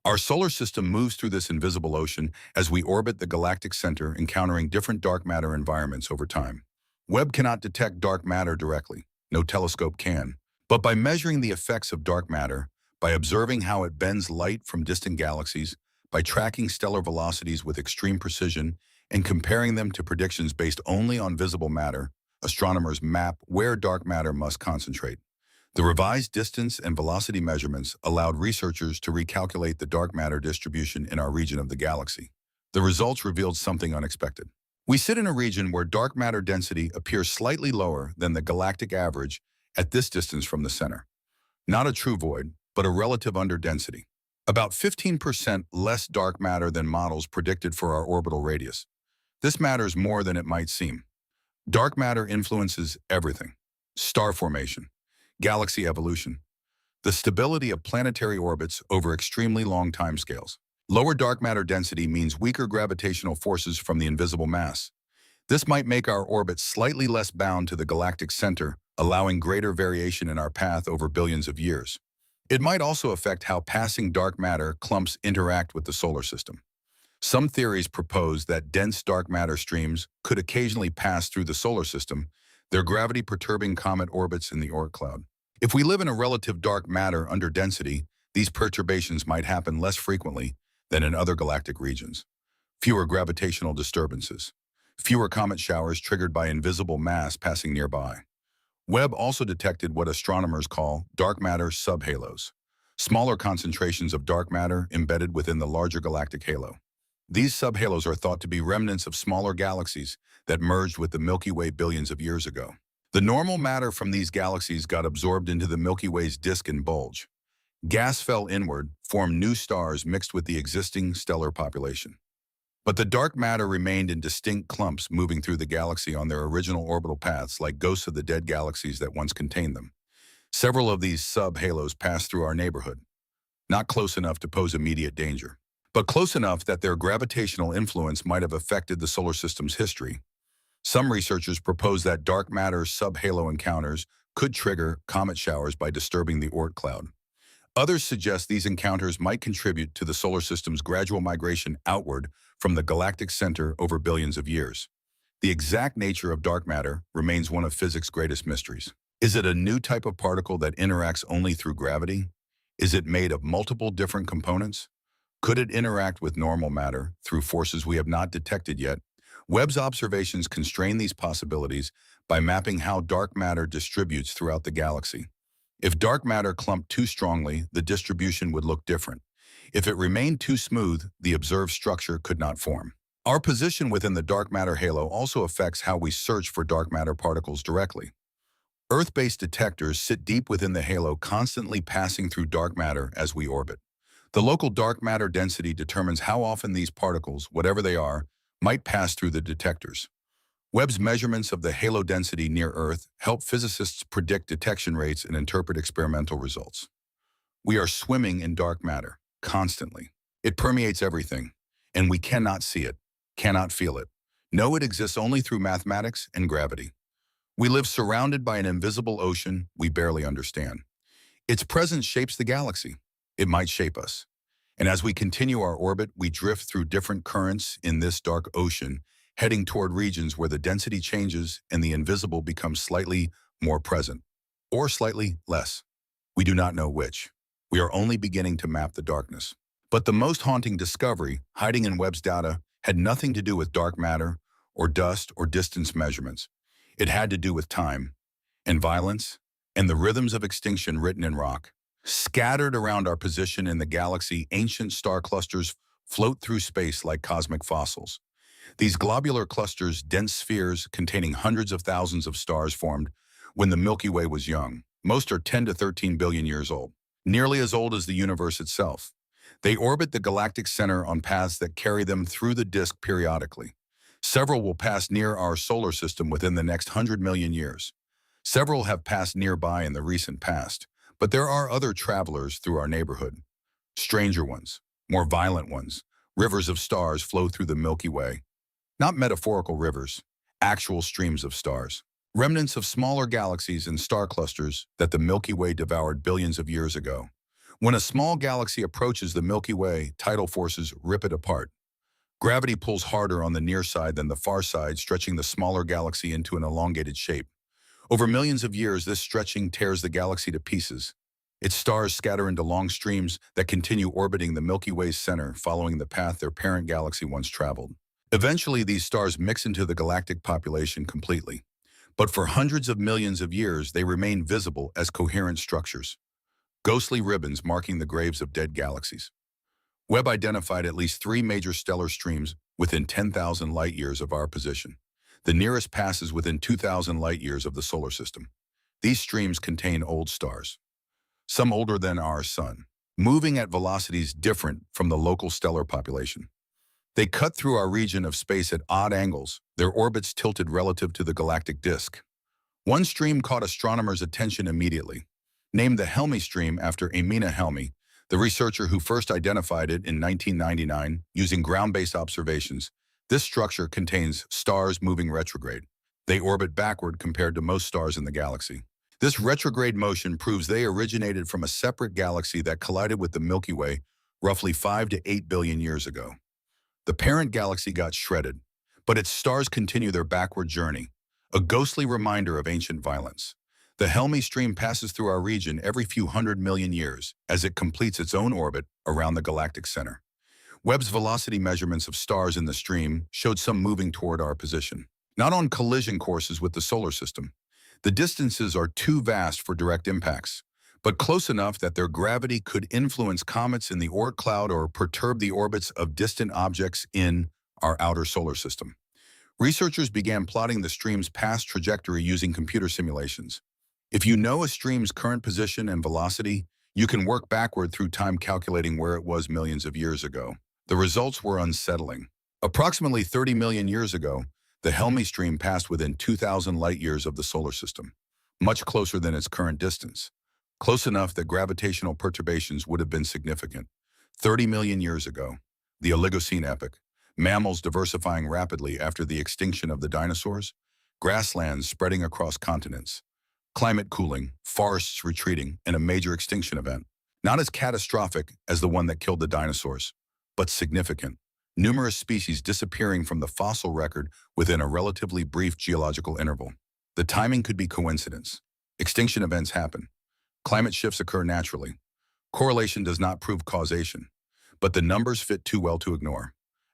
Our solar system moves through this invisible ocean as we orbit the galactic center, encountering different dark matter environments over time. Webb cannot detect dark matter directly. No telescope can. But by measuring the effects of dark matter, by observing how it bends light from distant galaxies, by tracking stellar velocities with extreme precision, and comparing them to predictions based only on visible matter, astronomers map where dark matter must concentrate. The revised distance and velocity measurements allowed researchers to recalculate the dark matter distribution in our region of the galaxy. The results revealed something unexpected. We sit in a region where dark matter density appears slightly lower than the galactic average at this distance from the center. Not a true void, but a relative underdensity. About 15% less dark matter than models predicted for our orbital radius. This matters more than it might seem. Dark matter influences everything: star formation, galaxy evolution, the stability of planetary orbits over extremely long timescales. Lower dark matter density means weaker gravitational forces from the invisible mass. This might make our orbit slightly less bound to the galactic center, allowing greater variation in our path over billions of years. It might also affect how passing dark matter clumps interact with the solar system. Some theories propose that dense dark matter streams could occasionally pass through the solar system, their gravity perturbing comet orbits in the Oort cloud. If we live in a relative dark matter underdensity, these perturbations might happen less frequently than in other galactic regions. Fewer gravitational disturbances. Fewer comet showers triggered by invisible mass passing nearby. Webb also detected what astronomers call dark matter subhalos, smaller concentrations of dark matter embedded within the larger galactic halo. These subhalos are thought to be remnants of smaller galaxies that merged with the Milky Way billions of years ago. The normal matter from these galaxies got absorbed into the Milky Way's disk and bulge. Gas fell inward, formed new stars mixed with the existing stellar population. But the dark matter remained in distinct clumps moving through the galaxy on their original orbital paths like ghosts of the dead galaxies that once contained them. Several of these sub-halos passed through our neighborhood, not close enough to pose immediate danger, but close enough that their gravitational influence might have affected the solar system's history. Some researchers propose that dark matter sub-halo encounters could trigger comet showers by disturbing the Oort cloud. Others suggest these encounters might contribute to the solar system's gradual migration outward from the galactic center over billions of years. The exact nature of dark matter remains one of physics' greatest mysteries. Is it a new type of particle that interacts only through gravity? Is it made of multiple different components? Could it interact with normal matter through forces we have not detected yet? Webb's observations constrain these possibilities by mapping how dark matter distributes throughout the galaxy. If dark matter clumped too strongly, the distribution would look different. If it remained too smooth, the observed structure could not form. Our position within the dark matter halo also affects how we search for dark matter particles directly. Earth-based detectors sit deep within the halo, constantly passing through dark matter as we orbit. The local dark matter density determines how often these particles, whatever they are, might pass through the detectors. Webb's measurements of the halo density near Earth help physicists predict detection rates and interpret experimental results. We are swimming in dark matter, constantly. It permeates everything, and we cannot see it, cannot feel it. No, it exists only through mathematics and gravity. We live surrounded by an invisible ocean we barely understand. Its presence shapes the galaxy. It might shape us. And as we continue our orbit, we drift through different currents in this dark ocean, heading toward regions where the density changes and the invisible becomes slightly more present, or slightly less. We do not know which. We are only beginning to map the darkness. But the most haunting discovery, hiding in Webb's data, had nothing to do with dark matter, or dust, or distance measurements. It had to do with time, and violence, and the rhythms of extinction written in rock. Scattered around our position in the galaxy, ancient star clusters float through space like cosmic fossils. These globular clusters, dense spheres containing hundreds of thousands of stars, formed when the Milky Way was young. Most are 10 to 13 billion years old. nearly as old as the universe itself. They orbit the galactic center on paths that carry them through the disk periodically. Several will pass near our solar system within the next 100 million years. Several have passed nearby in the recent past, but there are other travelers through our neighborhood. Stranger ones, more violent ones. Rivers of stars flow through the Milky Way. Not metaphorical rivers, actual streams of stars. Remnants of smaller galaxies and star clusters that the Milky Way devoured billions of years ago. When a small galaxy approaches the Milky Way, tidal forces rip it apart. Gravity pulls harder on the near side than the far side, stretching the smaller galaxy into an elongated shape. Over millions of years, this stretching tears the galaxy to pieces. Its stars scatter into long streams that continue orbiting the Milky Way's center, following the path their parent galaxy once traveled. Eventually, these stars mix into the galactic population completely. But for hundreds of millions of years, they remain visible as coherent structures. Ghostly ribbons marking the graves of dead galaxies. Webb identified at least 3 major stellar streams within 10,000 light-years of our position. The nearest passes within 2,000 light-years of the solar system. These streams contain old stars, some older than our sun, moving at velocities different from the local stellar population. They cut through our region of space at odd angles, their orbits tilted relative to the galactic disk. One stream caught astronomers' attention immediately. Named the Helmy stream after Amina Helmy, the researcher who first identified it in 1999 using ground-based observations, this structure contains stars moving retrograde. They orbit backward compared to most stars in the galaxy. This retrograde motion proves they originated from a separate galaxy that collided with the Milky Way roughly 5 to 8 billion years ago. The parent galaxy got shredded, but its stars continue their backward journey, a ghostly reminder of ancient violence. The Helmy stream passes through our region every few 100 million years as it completes its own orbit around the galactic center. Webb's velocity measurements of stars in the stream showed some moving toward our position, not on collision courses with the solar system. The distances are too vast for direct impacts, but close enough that their gravity could influence comets in the Oort cloud or perturb the orbits of distant objects in our outer solar system. Researchers began plotting the stream's past trajectory using computer simulations. If you know a stream's current position and velocity, you can work backward through time calculating where it was millions of years ago. The results were unsettling. Approximately 30 million years ago, the Helmy stream passed within 2,000 light-years of the solar system, much closer than its current distance. Close enough that gravitational perturbations would have been significant. 30 million years ago, the Oligocene epoch, mammals diversifying rapidly after the extinction of the dinosaurs, grasslands spreading across continents, climate cooling, forests retreating, and a major extinction event. Not as catastrophic as the one that killed the dinosaurs, but significant. Numerous species disappearing from the fossil record within a relatively brief geological interval. The timing could be coincidence. Extinction events happen. Climate shifts occur naturally. Correlation does not prove causation, but the numbers fit too well to ignore.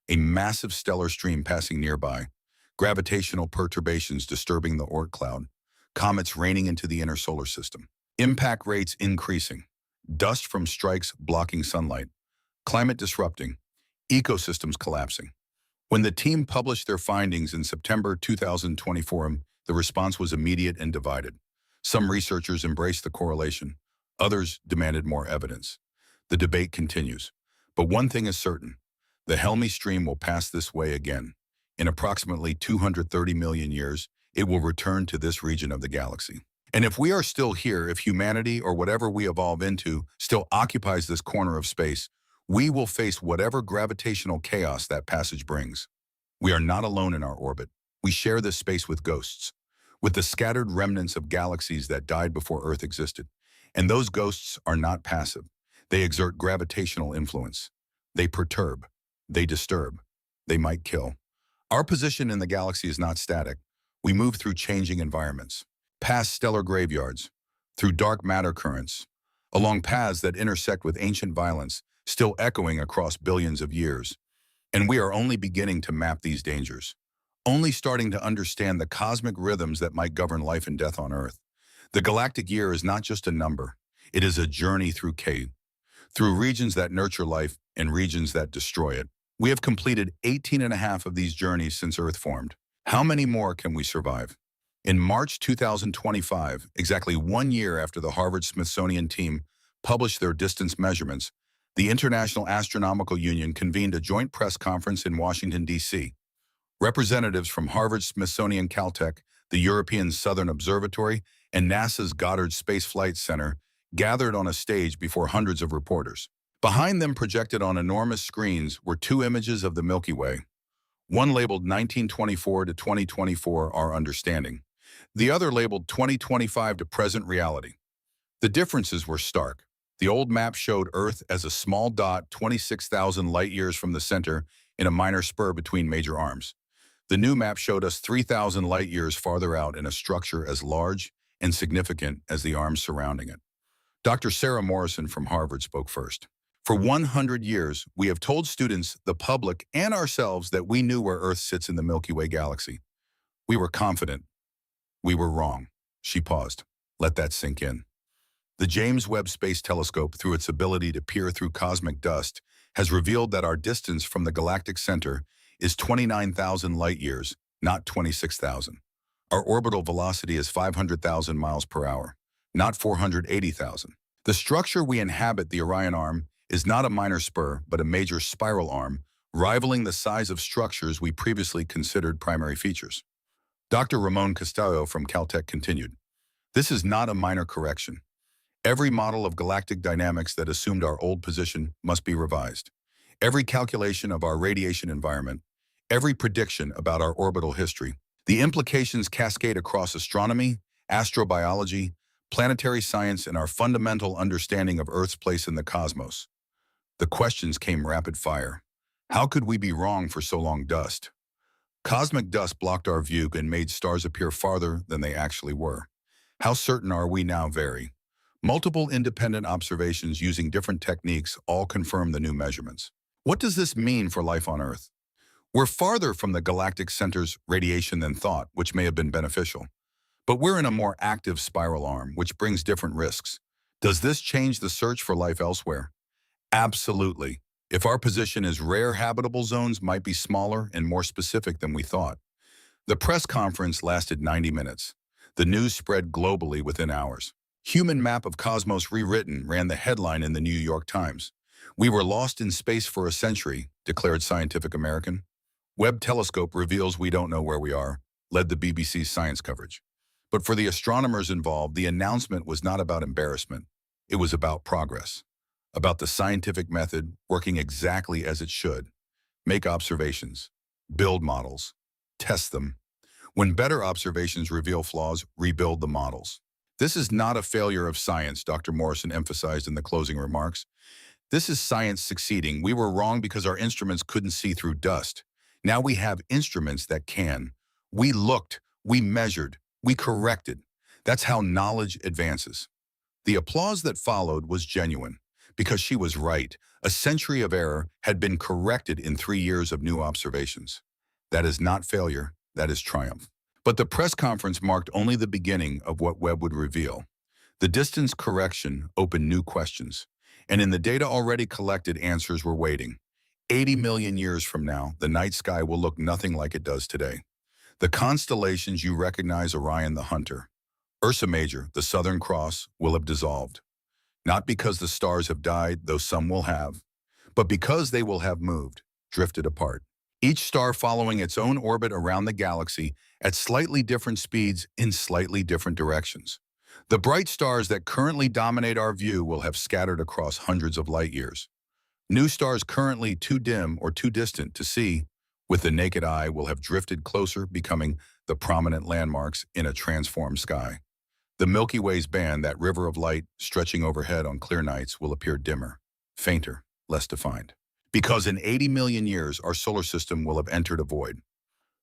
A massive stellar stream passing nearby, gravitational perturbations disturbing the Oort cloud, comets raining into the inner solar system, impact rates increasing, dust from strikes blocking sunlight, climate disrupting, ecosystems collapsing. When the team published their findings in September 2024, the response was immediate and divided. Some researchers embraced the correlation. Others demanded more evidence. The debate continues. But one thing is certain. The Helmy stream will pass this way again. In approximately 230 million years, it will return to this region of the galaxy. And if we are still here, if humanity or whatever we evolve into still occupies this corner of space, we will face whatever gravitational chaos that passage brings. We are not alone in our orbit. We share this space with ghosts, with the scattered remnants of galaxies that died before Earth existed. And those ghosts are not passive. They exert gravitational influence. They perturb. They disturb. They might kill. Our position in the galaxy is not static. We move through changing environments, past stellar graveyards, through dark matter currents, along paths that intersect with ancient violence, still echoing across billions of years. And we are only beginning to map these dangers, only starting to understand the cosmic rhythms that might govern life and death on Earth. The galactic year is not just a number. It is a journey through through regions that nurture life and regions that destroy it. We have completed 18 and a half of these journeys since Earth formed. How many more can we survive? In March 2025, exactly 1 year after the Harvard-Smithsonian team published their distance measurements, the International Astronomical Union convened a joint press conference in Washington, D.C. Representatives from Harvard, Smithsonian, Caltech, the European Southern Observatory, and NASA's Goddard Space Flight Center gathered on a stage before hundreds of reporters. Behind them, projected on enormous screens, were two images of the Milky Way. One labeled 1924 to 2024, Our Understanding. The other labeled 2025 to Present Reality. The differences were stark. The old map showed Earth as a small dot 26,000 light-years from the center in a minor spur between major arms. The new map showed us 3,000 light-years farther out in a structure as large and significant as the arms surrounding it. Dr. Sarah Morrison from Harvard spoke first. For 100 years, we have told students, the public, and ourselves that we knew where Earth sits in the Milky Way galaxy. We were confident. We were wrong. She paused. Let that sink in. The James Webb Space Telescope, through its ability to peer through cosmic dust, has revealed that our distance from the galactic center is 29,000 light-years, not 26,000. Our orbital velocity is 500,000 miles per hour, not 480,000. The structure we inhabit, the Orion Arm, is not a minor spur, but a major spiral arm, rivaling the size of structures we previously considered primary features. Dr. Ramon Castillo from Caltech continued, this is not a minor correction. Every model of galactic dynamics that assumed our old position must be revised. Every calculation of our radiation environment, every prediction about our orbital history. The implications cascade across astronomy, astrobiology, planetary science, and our fundamental understanding of Earth's place in the cosmos. The questions came rapid fire. How could we be wrong for so long? Dust. Cosmic dust blocked our view and made stars appear farther than they actually were. How certain are we now? Very. Multiple independent observations using different techniques all confirm the new measurements. What does this mean for life on Earth? We're farther from the galactic center's radiation than thought, which may have been beneficial. But we're in a more active spiral arm, which brings different risks. Does this change the search for life elsewhere? Absolutely. If our position is rare, habitable zones might be smaller and more specific than we thought. The press conference lasted 90 minutes. The news spread globally within hours. Human Map of Cosmos Rewritten ran the headline in the New York Times. We were lost in space for a century, declared Scientific American. Webb telescope reveals we don't know where we are, led the BBC's science coverage. But for the astronomers involved, the announcement was not about embarrassment. It was about progress, about the scientific method working exactly as it should. Make observations, build models, test them. When better observations reveal flaws, rebuild the models. This is not a failure of science, Dr. Morrison emphasized in the closing remarks. This is science succeeding. We were wrong because our instruments couldn't see through dust. Now we have instruments that can. We looked, we measured, we corrected. That's how knowledge advances. The applause that followed was genuine, because she was right. A century of error had been corrected in 3 years of new observations. That is not failure, that is triumph. But the press conference marked only the beginning of what Webb would reveal. The distance correction opened new questions, and in the data already collected, answers were waiting. 80 million years from now, the night sky will look nothing like it does today. The constellations you recognize, Orion the Hunter, Ursa Major, the Southern Cross, will have dissolved. Not because the stars have died, though some will have, but because they will have moved, drifted apart. Each star following its own orbit around the galaxy at slightly different speeds in slightly different directions. The bright stars that currently dominate our view will have scattered across hundreds of light years. New stars currently too dim or too distant to see with the naked eye will have drifted closer, becoming the prominent landmarks in a transformed sky. The Milky Way's band, that river of light stretching overhead on clear nights, will appear dimmer, fainter, less defined. Because in 80 million years, our solar system will have entered a void.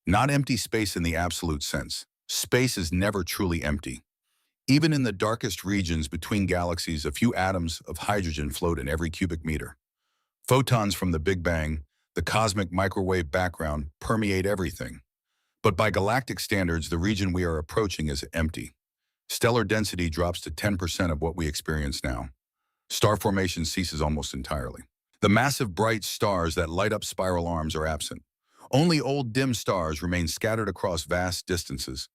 Not empty space in the absolute sense. Space is never truly empty. Even in the darkest regions between galaxies, a few atoms of hydrogen float in every cubic meter. Photons from the Big Bang, the cosmic microwave background, permeate everything. But by galactic standards, the region we are approaching is empty. Stellar density drops to 10% of what we experience now. Star formation ceases almost entirely. The massive bright stars that light up spiral arms are absent. Only old dim stars remain scattered across vast distances.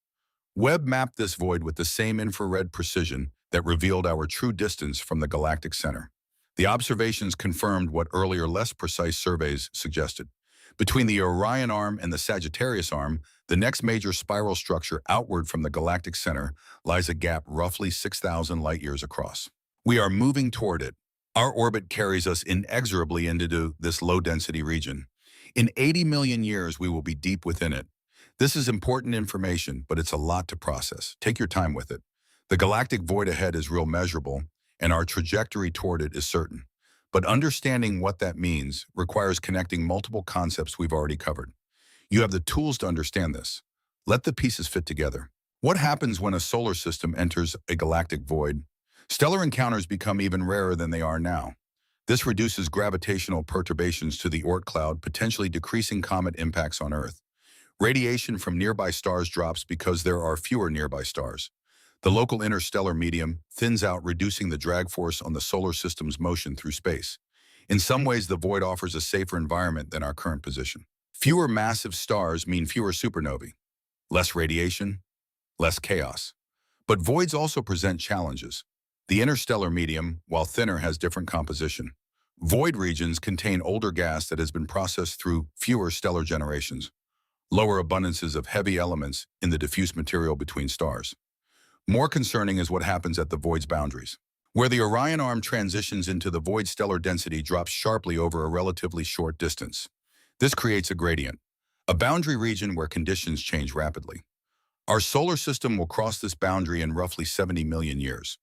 Webb mapped this void with the same infrared precision that revealed our true distance from the galactic center. The observations confirmed what earlier less precise surveys suggested. Between the Orion Arm and the Sagittarius Arm, the next major spiral structure outward from the galactic center lies a gap roughly 6,000 light-years across. We are moving toward it. Our orbit carries us inexorably into this low-density region. In 80 million years, we will be deep within it. This is important information, but it's a lot to process. Take your time with it. The galactic void ahead is real measurable, and our trajectory toward it is certain. But understanding what that means requires connecting multiple concepts we've already covered. You have the tools to understand this. Let the pieces fit together. What happens when a solar system enters a galactic void? Stellar encounters become even rarer than they are now. This reduces gravitational perturbations to the Oort cloud, potentially decreasing comet impacts on Earth. Radiation from nearby stars drops because there are fewer nearby stars. The local interstellar medium thins out, reducing the drag force on the solar system's motion through space. In some ways, the void offers a safer environment than our current position. Fewer massive stars mean fewer supernovae. Less radiation, less chaos. But voids also present challenges. The interstellar medium, while thinner, has different composition. Void regions contain older gas that has been processed through fewer stellar generations. Lower abundances of heavy elements in the diffuse material between stars. More concerning is what happens at the void's boundaries. Where the Orion Arm transitions into the void, stellar density drops sharply over a relatively short distance. This creates a gradient, a boundary region where conditions change rapidly. Our solar system will cross this boundary in roughly 70 million years.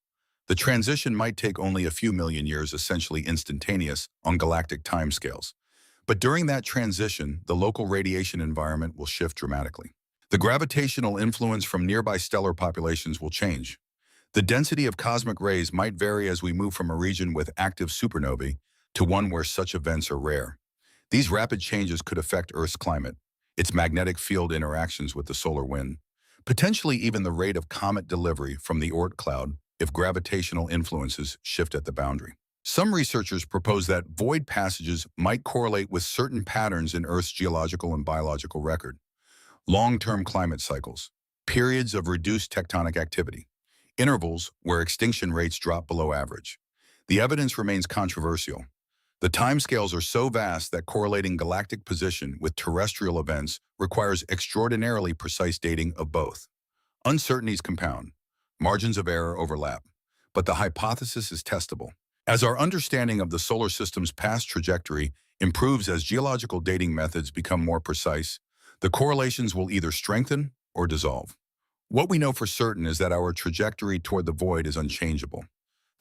The transition might take only a few million years, essentially instantaneous on galactic timescales. But during that transition, the local radiation environment will shift dramatically. The gravitational influence from nearby stellar populations will change. The density of cosmic rays might vary as we move from a region with active supernovae to one where such events are rare. These rapid changes could affect Earth's climate, its magnetic field interactions with the solar wind, potentially even the rate of comet delivery from the Oort cloud if gravitational influences shift at the boundary. Some researchers propose that void passages might correlate with certain patterns in Earth's geological and biological record. Long-term climate cycles, periods of reduced tectonic activity, intervals where extinction rates drop below average. The evidence remains controversial. The timescales are so vast that correlating galactic position with terrestrial events requires extraordinarily precise dating of both. Uncertainties compound, margins of error overlap, but the hypothesis is testable. As our understanding of the solar system's past trajectory improves as geological dating methods become more precise, the correlations will either strengthen or dissolve. What we know for certain is that our trajectory toward the void is unchangeable.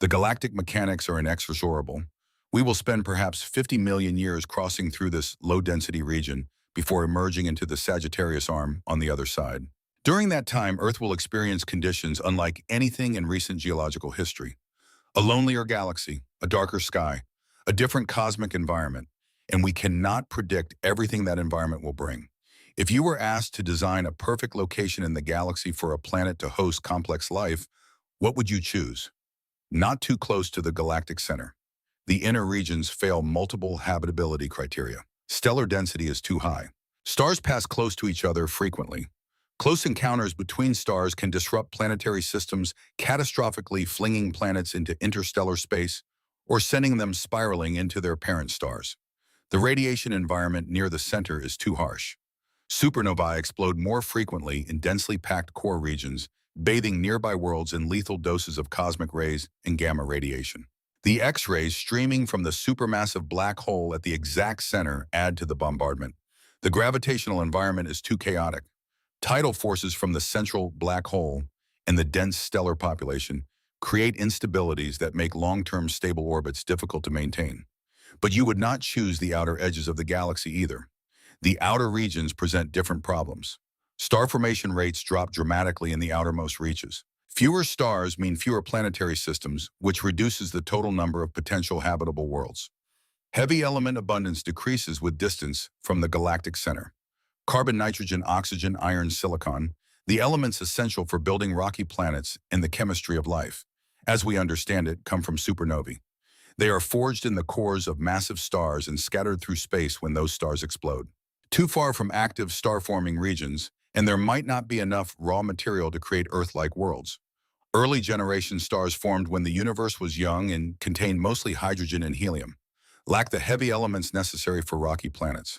The galactic mechanics are inexorable. We will spend perhaps 50 million years crossing through this low-density region before emerging into the Sagittarius Arm on the other side. During that time, Earth will experience conditions unlike anything in recent geological history. A lonelier galaxy, a darker sky, a different cosmic environment, and we cannot predict everything that environment will bring. If you were asked to design a perfect location in the galaxy for a planet to host complex life, what would you choose? Not too close to the galactic center. The inner regions fail multiple habitability criteria. Stellar density is too high. Stars pass close to each other frequently. Close encounters between stars can disrupt planetary systems, catastrophically flinging planets into interstellar space or sending them spiraling into their parent stars. The radiation environment near the center is too harsh. Supernovae explode more frequently in densely packed core regions, bathing nearby worlds in lethal doses of cosmic rays and gamma radiation. The X-rays streaming from the supermassive black hole at the exact center add to the bombardment. The gravitational environment is too chaotic. Tidal forces from the central black hole and the dense stellar population create instabilities that make long-term stable orbits difficult to maintain. But you would not choose the outer edges of the galaxy either. The outer regions present different problems. Star formation rates drop dramatically in the outermost reaches. Fewer stars mean fewer planetary systems, which reduces the total number of potential habitable worlds. Heavy element abundance decreases with distance from the galactic center. Carbon, nitrogen, oxygen, iron, silicon, the elements essential for building rocky planets and the chemistry of life, as we understand it, come from supernovae. They are forged in the cores of massive stars and scattered through space when those stars explode. Too far from active star-forming regions, and there might not be enough raw material to create Earth-like worlds. Early generation stars formed when the universe was young and contained mostly hydrogen and helium, lacked the heavy elements necessary for rocky planets.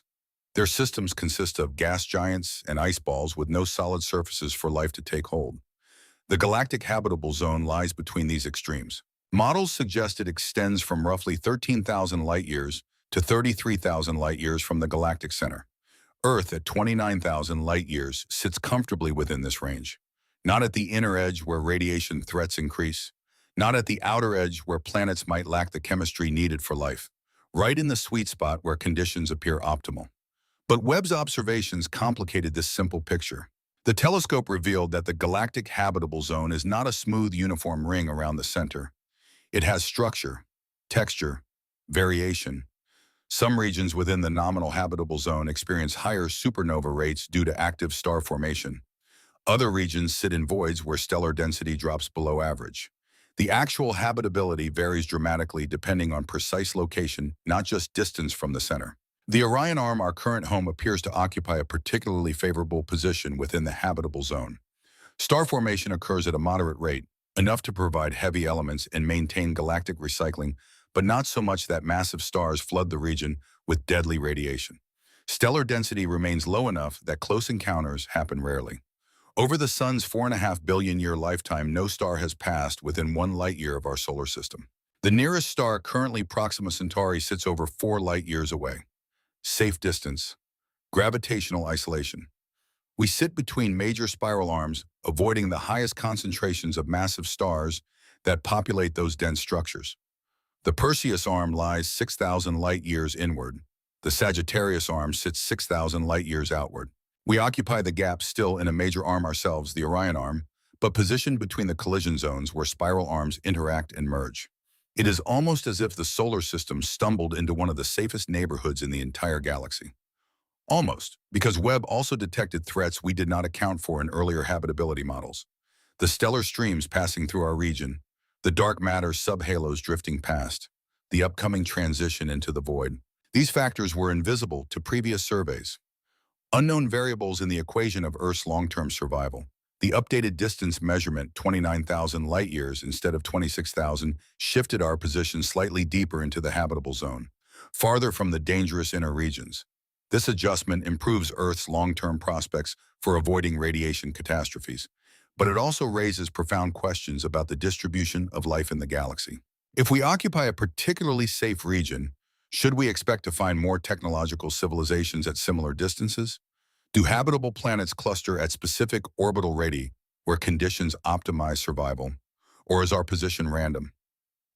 Their systems consist of gas giants and ice balls with no solid surfaces for life to take hold. The galactic habitable zone lies between these extremes. Models suggest it extends from roughly 13,000 light-years to 33,000 light-years from the galactic center. Earth, at 29,000 light-years, sits comfortably within this range. Not at the inner edge where radiation threats increase. Not at the outer edge where planets might lack the chemistry needed for life. Right in the sweet spot where conditions appear optimal. But Webb's observations complicated this simple picture. The telescope revealed that the galactic habitable zone is not a smooth, uniform ring around the center. It has structure, texture, variation. Some regions within the nominal habitable zone experience higher supernova rates due to active star formation. Other regions sit in voids where stellar density drops below average. The actual habitability varies dramatically depending on precise location, not just distance from the center. The Orion Arm, our current home, appears to occupy a particularly favorable position within the habitable zone. Star formation occurs at a moderate rate, enough to provide heavy elements and maintain galactic recycling, but not so much that massive stars flood the region with deadly radiation. Stellar density remains low enough that close encounters happen rarely. Over the Sun's 4.5 billion-year lifetime, no star has passed within 1 light-year of our solar system. The nearest star, currently Proxima Centauri, sits over 4 light-years away. Safe distance. Gravitational isolation. We sit between major spiral arms, avoiding the highest concentrations of massive stars that populate those dense structures. The Perseus Arm lies 6,000 light-years inward. The Sagittarius Arm sits 6,000 light-years outward. We occupy the gap still in a major arm ourselves, the Orion Arm, but positioned between the collision zones where spiral arms interact and merge. It is almost as if the solar system stumbled into one of the safest neighborhoods in the entire galaxy. Almost, because Webb also detected threats we did not account for in earlier habitability models. The stellar streams passing through our region, the dark matter subhalos drifting past, the upcoming transition into the void. These factors were invisible to previous surveys. Unknown variables in the equation of Earth's long-term survival. The updated distance measurement, 29,000 light-years instead of 26,000, shifted our position slightly deeper into the habitable zone, farther from the dangerous inner regions. This adjustment improves Earth's long-term prospects for avoiding radiation catastrophes, but it also raises profound questions about the distribution of life in the galaxy. If we occupy a particularly safe region, should we expect to find more technological civilizations at similar distances? Do habitable planets cluster at specific orbital radii where conditions optimize survival? Or is our position random?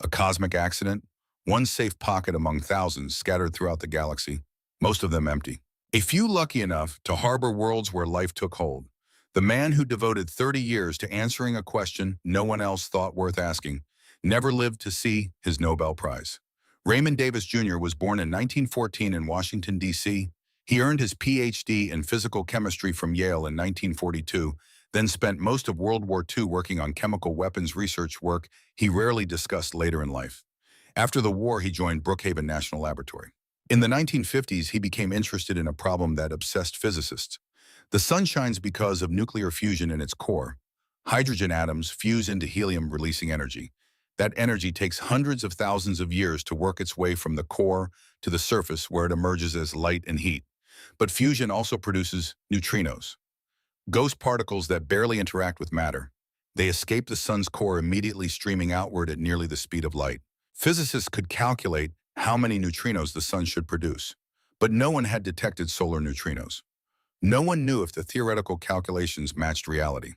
A cosmic accident? One safe pocket among thousands scattered throughout the galaxy, most of them empty. A few lucky enough to harbor worlds where life took hold. The man who devoted 30 years to answering a question no one else thought worth asking never lived to see his Nobel Prize. Raymond Davis Jr. was born in 1914 in Washington, D.C. He earned his Ph.D. in physical chemistry from Yale in 1942, then spent most of World War II working on chemical weapons research work he rarely discussed later in life. After the war, he joined Brookhaven National Laboratory. In the 1950s, he became interested in a problem that obsessed physicists. The sun shines because of nuclear fusion in its core. Hydrogen atoms fuse into helium, releasing energy. That energy takes hundreds of thousands of years to work its way from the core to the surface where it emerges as light and heat. But fusion also produces neutrinos, ghost particles that barely interact with matter. They escape the sun's core, immediately streaming outward at nearly the speed of light. Physicists could calculate how many neutrinos the sun should produce, but no one had detected solar neutrinos. No one knew if the theoretical calculations matched reality.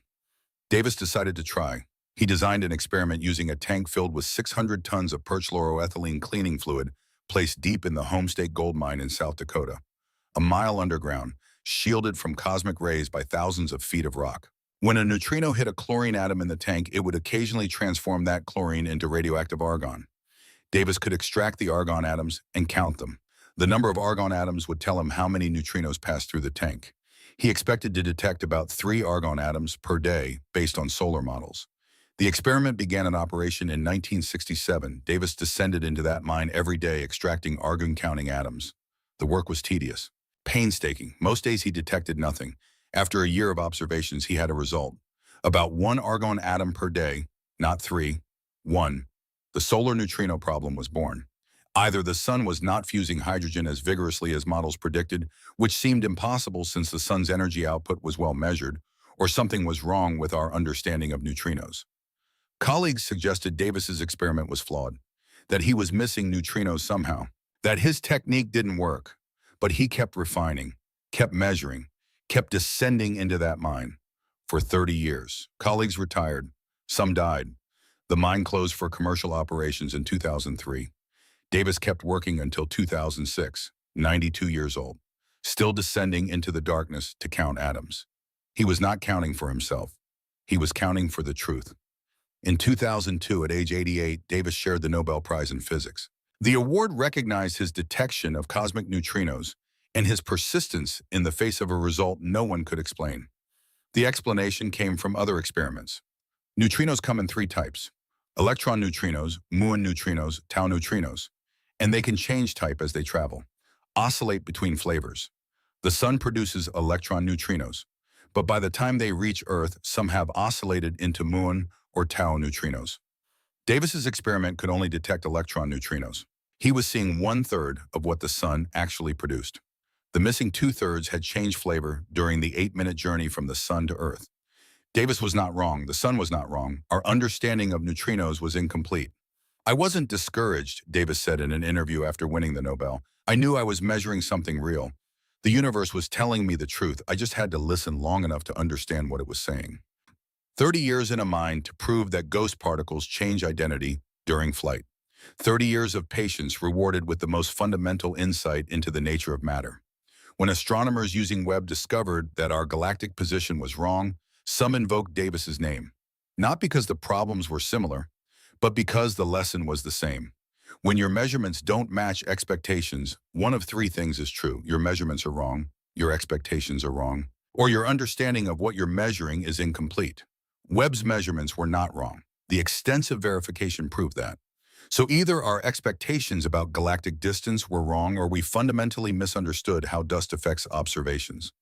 Davis decided to try. He designed an experiment using a tank filled with 600 tons of perchloroethylene cleaning fluid placed deep in the Homestake gold mine in South Dakota, a mile underground, shielded from cosmic rays by thousands of feet of rock. When a neutrino hit a chlorine atom in the tank, it would occasionally transform that chlorine into radioactive argon. Davis could extract the argon atoms and count them. The number of argon atoms would tell him how many neutrinos passed through the tank. He expected to detect about 3 argon atoms per day based on solar models. The experiment began in operation in 1967. Davis descended into that mine every day, extracting argon-counting atoms. The work was tedious, painstaking. Most days he detected nothing. After a year of observations, he had a result. About 1 argon atom per day, not three. One, the solar neutrino problem was born. Either the sun was not fusing hydrogen as vigorously as models predicted, which seemed impossible since the sun's energy output was well measured, or something was wrong with our understanding of neutrinos. Colleagues suggested Davis's experiment was flawed, that he was missing neutrinos somehow, that his technique didn't work, but he kept refining, kept measuring, kept descending into that mine. For 30 years, colleagues retired, some died. The mine closed for commercial operations in 2003. Davis kept working until 2006, 92 years old, still descending into the darkness to count atoms. He was not counting for himself. He was counting for the truth. In 2002, at age 88, Davis shared the Nobel Prize in Physics. The award recognized his detection of cosmic neutrinos and his persistence in the face of a result no one could explain. The explanation came from other experiments. Neutrinos come in three types: electron neutrinos, muon neutrinos, tau neutrinos, and they can change type as they travel, oscillate between flavors. The sun produces electron neutrinos, but by the time they reach Earth, some have oscillated into muon or tau neutrinos. Davis's experiment could only detect electron neutrinos. He was seeing 1/3 of what the sun actually produced. The missing 2/3 had changed flavor during the 8-minute journey from the sun to Earth. Davis was not wrong. The sun was not wrong. Our understanding of neutrinos was incomplete. I wasn't discouraged, Davis said in an interview after winning the Nobel. I knew I was measuring something real. The universe was telling me the truth. I just had to listen long enough to understand what it was saying. 30 years in a mine to prove that ghost particles change identity during flight. 30 years of patience rewarded with the most fundamental insight into the nature of matter. When astronomers using Webb discovered that our galactic position was wrong, some invoked Davis's name. Not because the problems were similar, but because the lesson was the same. When your measurements don't match expectations, one of three things is true. Your measurements are wrong, your expectations are wrong, or your understanding of what you're measuring is incomplete. Webb's measurements were not wrong. The extensive verification proved that. So either our expectations about galactic distance were wrong or we fundamentally misunderstood how dust affects observations.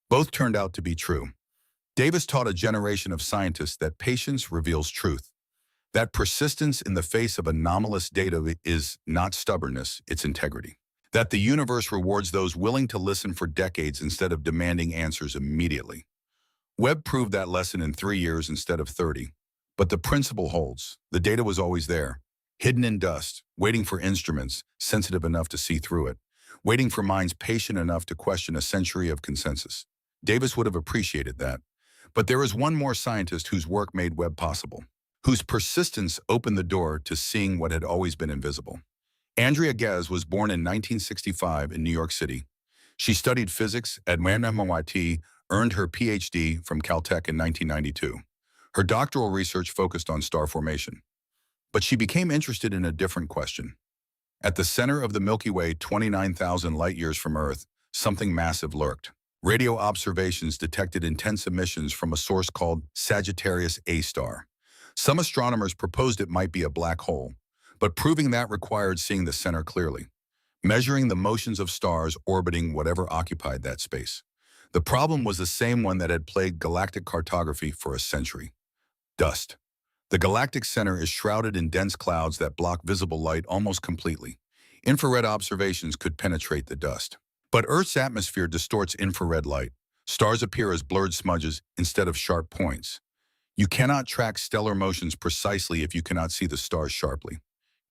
Both turned out to be true. Davis taught a generation of scientists that patience reveals truth, that persistence in the face of anomalous data is not stubbornness, it's integrity, that the universe rewards those willing to listen for decades instead of demanding answers immediately. Webb proved that lesson in 3 years instead of 30. But the principle holds. The data was always there, hidden in dust, waiting for instruments sensitive enough to see through it, waiting for minds patient enough to question a century of consensus. Davis would have appreciated that. But there is one more scientist whose work made Webb possible, whose persistence opened the door to seeing what had always been invisible. Andrea Ghez was born in 1965 in New York City. She studied physics at MIT, earned her PhD from Caltech in 1992. Her doctoral research focused on star formation. But she became interested in a different question. At the center of the Milky Way, 29,000 light-years from Earth, something massive lurked. Radio observations detected intense emissions from a source called Sagittarius A star. Some astronomers proposed it might be a black hole, but proving that required seeing the center clearly, measuring the motions of stars orbiting whatever occupied that space. The problem was the same one that had plagued galactic cartography for a century: dust. The galactic center is shrouded in dense clouds that block visible light almost completely. Infrared observations could penetrate the dust. But Earth's atmosphere distorts infrared light. Stars appear as blurred smudges instead of sharp points. You cannot track stellar motions precisely if you cannot see the stars sharply.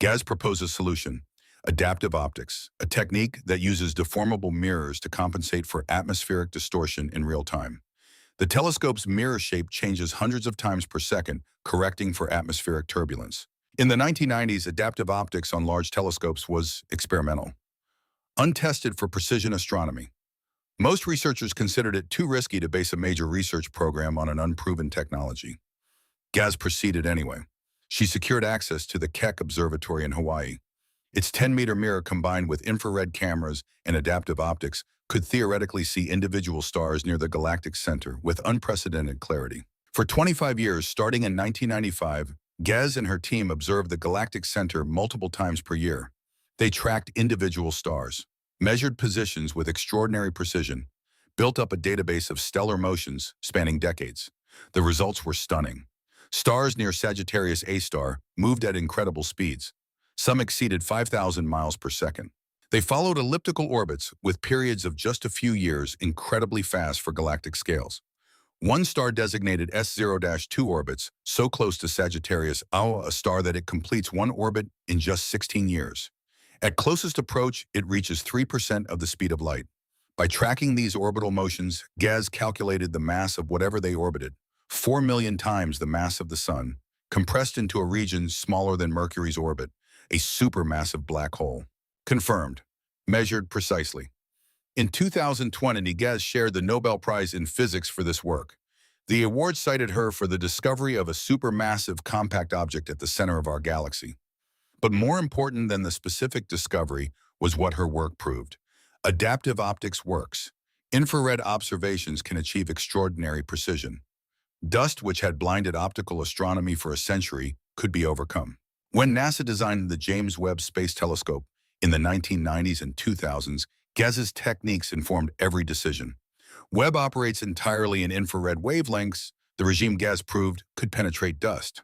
Ghez proposed a solution: adaptive optics, a technique that uses deformable mirrors to compensate for atmospheric distortion in real time. The telescope's mirror shape changes hundreds of times per second, correcting for atmospheric turbulence. In the 1990s, adaptive optics on large telescopes was experimental, untested for precision astronomy. Most researchers considered it too risky to base a major research program on an unproven technology. Ghez proceeded anyway. She secured access to the Keck Observatory in Hawaii. Its 10-meter mirror combined with infrared cameras and adaptive optics could theoretically see individual stars near the galactic center with unprecedented clarity. For 25 years, starting in 1995, Ghez and her team observed the galactic center multiple times per year. They tracked individual stars, measured positions with extraordinary precision, built up a database of stellar motions spanning decades. The results were stunning. Stars near Sagittarius A star moved at incredible speeds. Some exceeded 5,000 miles per second. They followed elliptical orbits with periods of just a few years, incredibly fast for galactic scales. One star designated S0-2 orbits so close to Sagittarius A, a star that it completes one orbit in just 16 years. At closest approach, it reaches 3% of the speed of light. By tracking these orbital motions, Gaz calculated the mass of whatever they orbited, 4 million times the mass of the Sun, compressed into a region smaller than Mercury's orbit, a supermassive black hole. Confirmed. Measured precisely. In 2020, Gaz shared the Nobel Prize in Physics for this work. The award cited her for the discovery of a supermassive compact object at the center of our galaxy. But more important than the specific discovery was what her work proved. Adaptive optics works. Infrared observations can achieve extraordinary precision. Dust, which had blinded optical astronomy for a century, could be overcome. When NASA designed the James Webb Space Telescope in the 1990s and 2000s, Gaz's techniques informed every decision. Webb operates entirely in infrared wavelengths. The regime Gaz proved could penetrate dust.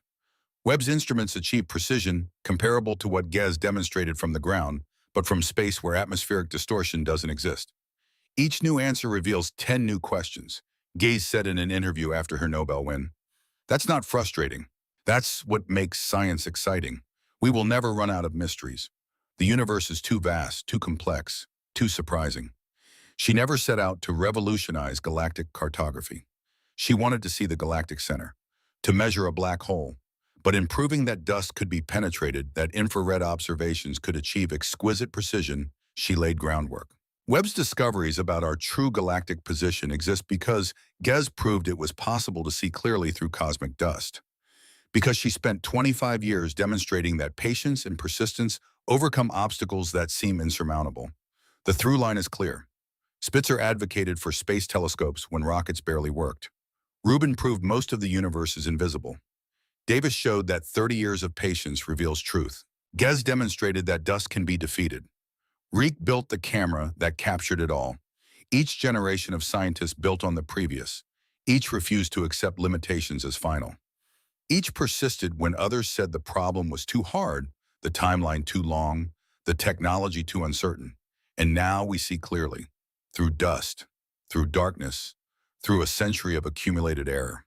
Webb's instruments achieve precision comparable to what Gaz demonstrated from the ground, but from space where atmospheric distortion doesn't exist. Each new answer reveals 10 new questions, Gaz said in an interview after her Nobel win. That's not frustrating. That's what makes science exciting. We will never run out of mysteries. The universe is too vast, too complex, too surprising. She never set out to revolutionize galactic cartography. She wanted to see the galactic center, to measure a black hole. But in proving that dust could be penetrated, that infrared observations could achieve exquisite precision, she laid groundwork. Webb's discoveries about our true galactic position exist because Gaz proved it was possible to see clearly through cosmic dust. Because she spent 25 years demonstrating that patience and persistence overcome obstacles that seem insurmountable. The through line is clear. Spitzer advocated for space telescopes when rockets barely worked. Rubin proved most of the universe is invisible. Davis showed that 30 years of patience reveals truth. Gaz demonstrated that dust can be defeated. Reek built the camera that captured it all. Each generation of scientists built on the previous. Each refused to accept limitations as final. Each persisted when others said the problem was too hard, the timeline too long, the technology too uncertain. And now we see clearly, through dust, through darkness, through a century of accumulated error.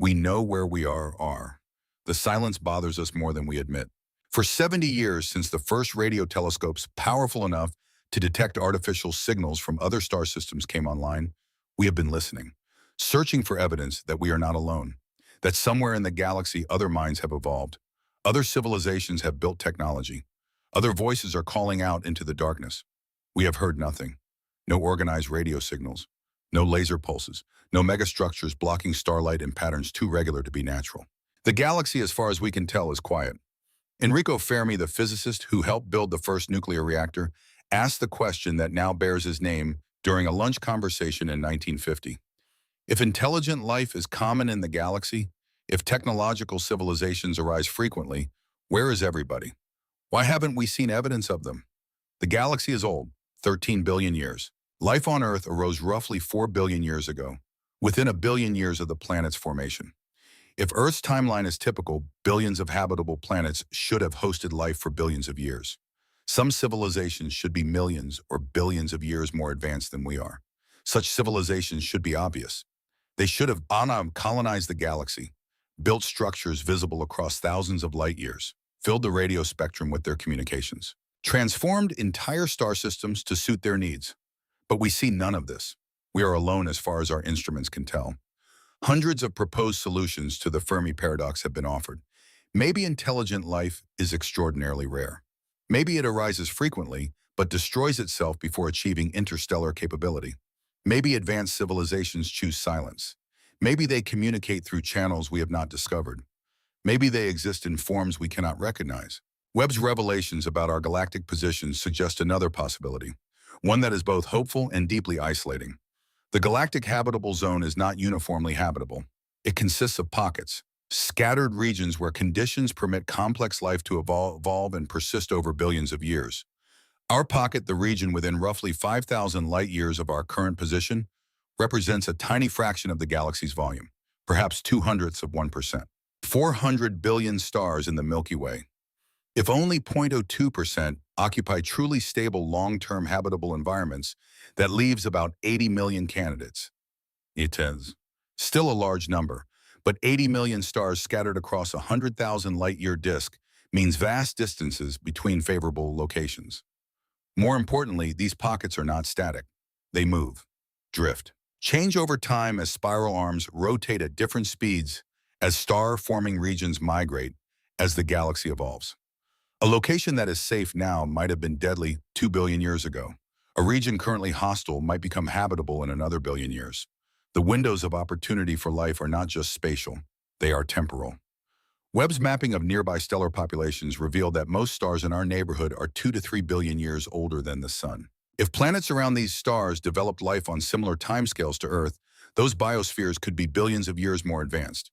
We know where we are. The silence bothers us more than we admit. For 70 years since the first radio telescopes powerful enough to detect artificial signals from other star systems came online, we have been listening, searching for evidence that we are not alone, that somewhere in the galaxy other minds have evolved, other civilizations have built technology, other voices are calling out into the darkness. We have heard nothing. No organized radio signals, no laser pulses, no megastructures blocking starlight in patterns too regular to be natural. The galaxy, as far as we can tell, is quiet. Enrico Fermi, the physicist who helped build the first nuclear reactor, asked the question that now bears his name during a lunch conversation in 1950. If intelligent life is common in the galaxy, if technological civilizations arise frequently, where is everybody? Why haven't we seen evidence of them? The galaxy is old, 13 billion years. Life on Earth arose roughly 4 billion years ago, within a billion years of the planet's formation. If Earth's timeline is typical, billions of habitable planets should have hosted life for billions of years. Some civilizations should be millions or billions of years more advanced than we are. Such civilizations should be obvious. They should have colonized the galaxy, built structures visible across thousands of light years, filled the radio spectrum with their communications, transformed entire star systems to suit their needs. But we see none of this. We are alone as far as our instruments can tell. Hundreds of proposed solutions to the Fermi paradox have been offered. Maybe intelligent life is extraordinarily rare. Maybe it arises frequently, but destroys itself before achieving interstellar capability. Maybe advanced civilizations choose silence. Maybe they communicate through channels we have not discovered. Maybe they exist in forms we cannot recognize. Webb's revelations about our galactic positions suggest another possibility, one that is both hopeful and deeply isolating. The galactic habitable zone is not uniformly habitable. It consists of pockets, scattered regions where conditions permit complex life to evolve and persist over billions of years. Our pocket, the region within roughly 5,000 light years of our current position, represents a tiny fraction of the galaxy's volume, perhaps 0.02%. 400 billion stars in the Milky Way. If only 0.02% occupy truly stable long-term habitable environments, that leaves about 80 million candidates. It is still a large number, but 80 million stars scattered across a 100,000 light-year disk means vast distances between favorable locations. More importantly, these pockets are not static. They move, drift, change over time as spiral arms rotate at different speeds as star-forming regions migrate as the galaxy evolves. A location that is safe now might have been deadly 2 billion years ago. A region currently hostile might become habitable in another billion years. The windows of opportunity for life are not just spatial, they are temporal. Webb's mapping of nearby stellar populations revealed that most stars in our neighborhood are 2 to 3 billion years older than the Sun. If planets around these stars developed life on similar timescales to Earth, those biospheres could be billions of years more advanced.